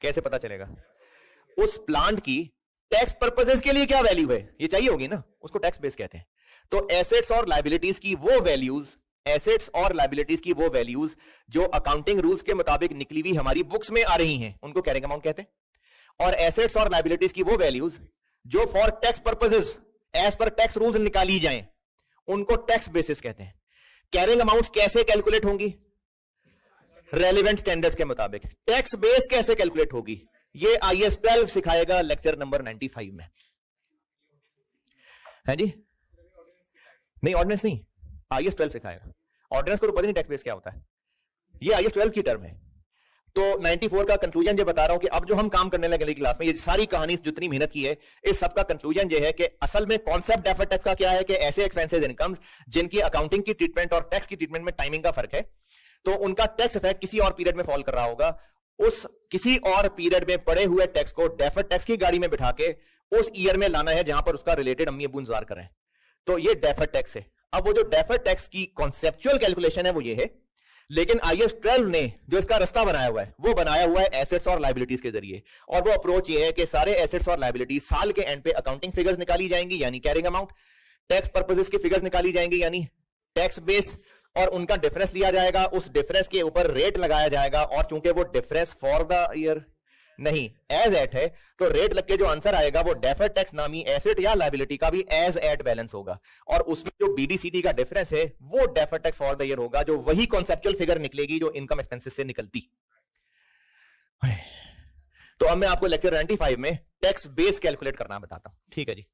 [SPEAKER 1] कैसे पता चलेगा? उस प्लांट की टैक्स पर्पसेस के लिए क्या वैल्यू है ये चाहिए होगी ना, उसको टैक्स बेस कहते हैं। तो एसेट्स और लायबिलिटीज की वो वैल्यूज, एसेट्स और लायबिलिटीज की वो वैल्यूज जो अकाउंटिंग रूल्स के मुताबिक निकली हुई हमारी बुक्स में आ रही हैं, उनको कैरिंग अमाउंट कहते हैं। और एसेट्स और लायबिलिटीज की वो वैल्यूज जो for tax purposes as per tax rules निकाली जाएं, उनको टैक्स बेसिस कहते हैं। कैरिंग अमाउंट्स कैसे कैलकुलेट होंगी? रेलेवेंट स्टैंडर्ड्स के मुताबिक। टैक्स बेस कैसे कैलकुलेट होगी? ये IAS 12 सिखाएगा लेक्चर नंबर 95 में। है जी? नहीं, ऑर्डिनेंस नहीं, IAS 12 सिखाएगा। ऑर्डिनेंस को तो पता नहीं टैक्स बेस क्या होता है, ये IAS 12 की टर्म है। तो 94 का कंक्लूजन ये बता रहा हूं कि अब जो हम काम करने लगे क्लास में, ये सारी कहानी जितनी मेहनत की है, इस सब का कंक्लूजन ये है कि असल में कॉन्सेप्ट डेफर्ड टैक्स का क्या है कि ऐसे एक्सपेंसेस इनकम्स जिनकी अकाउंटिंग की ट्रीटमेंट और टैक्स की ट्रीटमेंट में टाइमिंग का फर्क है, तो उनका टैक्स इफेक्ट किसी और पीरियड में फॉल कर रहा होगा। उस किसी और पीरियड में पड़े हुए टैक्स को डेफर्ड टैक्स की गाड़ी में बिठा के उस ईयर में लाना है जहां पर उसका रिलेटेड अम्मी अब्बू इंतजार कर रहे हैं। तो ये डेफर्ड टैक्स है। अब वो जो डेफर्ड टैक्स की कॉन्सेप्चुअल कैलकुलेशन है वो ये है, लेकिन IAS 12 ने जो इसका रास्ता बनाया हुआ है वो बनाया हुआ है एसेट्स और लायबिलिटीज के जरिए। और वो अप्रोच ये है कि सारे एसेट्स और लायबिलिटीज साल के एंड पे अकाउंटिंग फिगर्स निकाली जाएंगी यानी कैरिंग अमाउंट, टैक्स पर्पसेस की फिगर्स निकाली जाएंगी यानी टैक्स बेस, और उनका डिफरेंस लिया जाएगा, उस डिफरेंस के ऊपर रेट लगाया जाएगा। और चूंकि वो डिफरेंस फॉर द ईयर नहीं एज एट है, तो रेट लग के जो आंसर आएगा वो डेफर्ड टैक्स नामी एसेट या लायबिलिटी का भी एज एट बैलेंस होगा। और उसमें जो BDCD का डिफरेंस है वो deferred tax for the year होगा, जो वही कॉन्सेप्चुअल फिगर निकलेगी जो इनकम एक्सपेंसेस से निकलती। तो अब मैं आपको लेक्चर 95 में टैक्स बेस कैलकुलेट करना बताता हूं। ठीक है जी।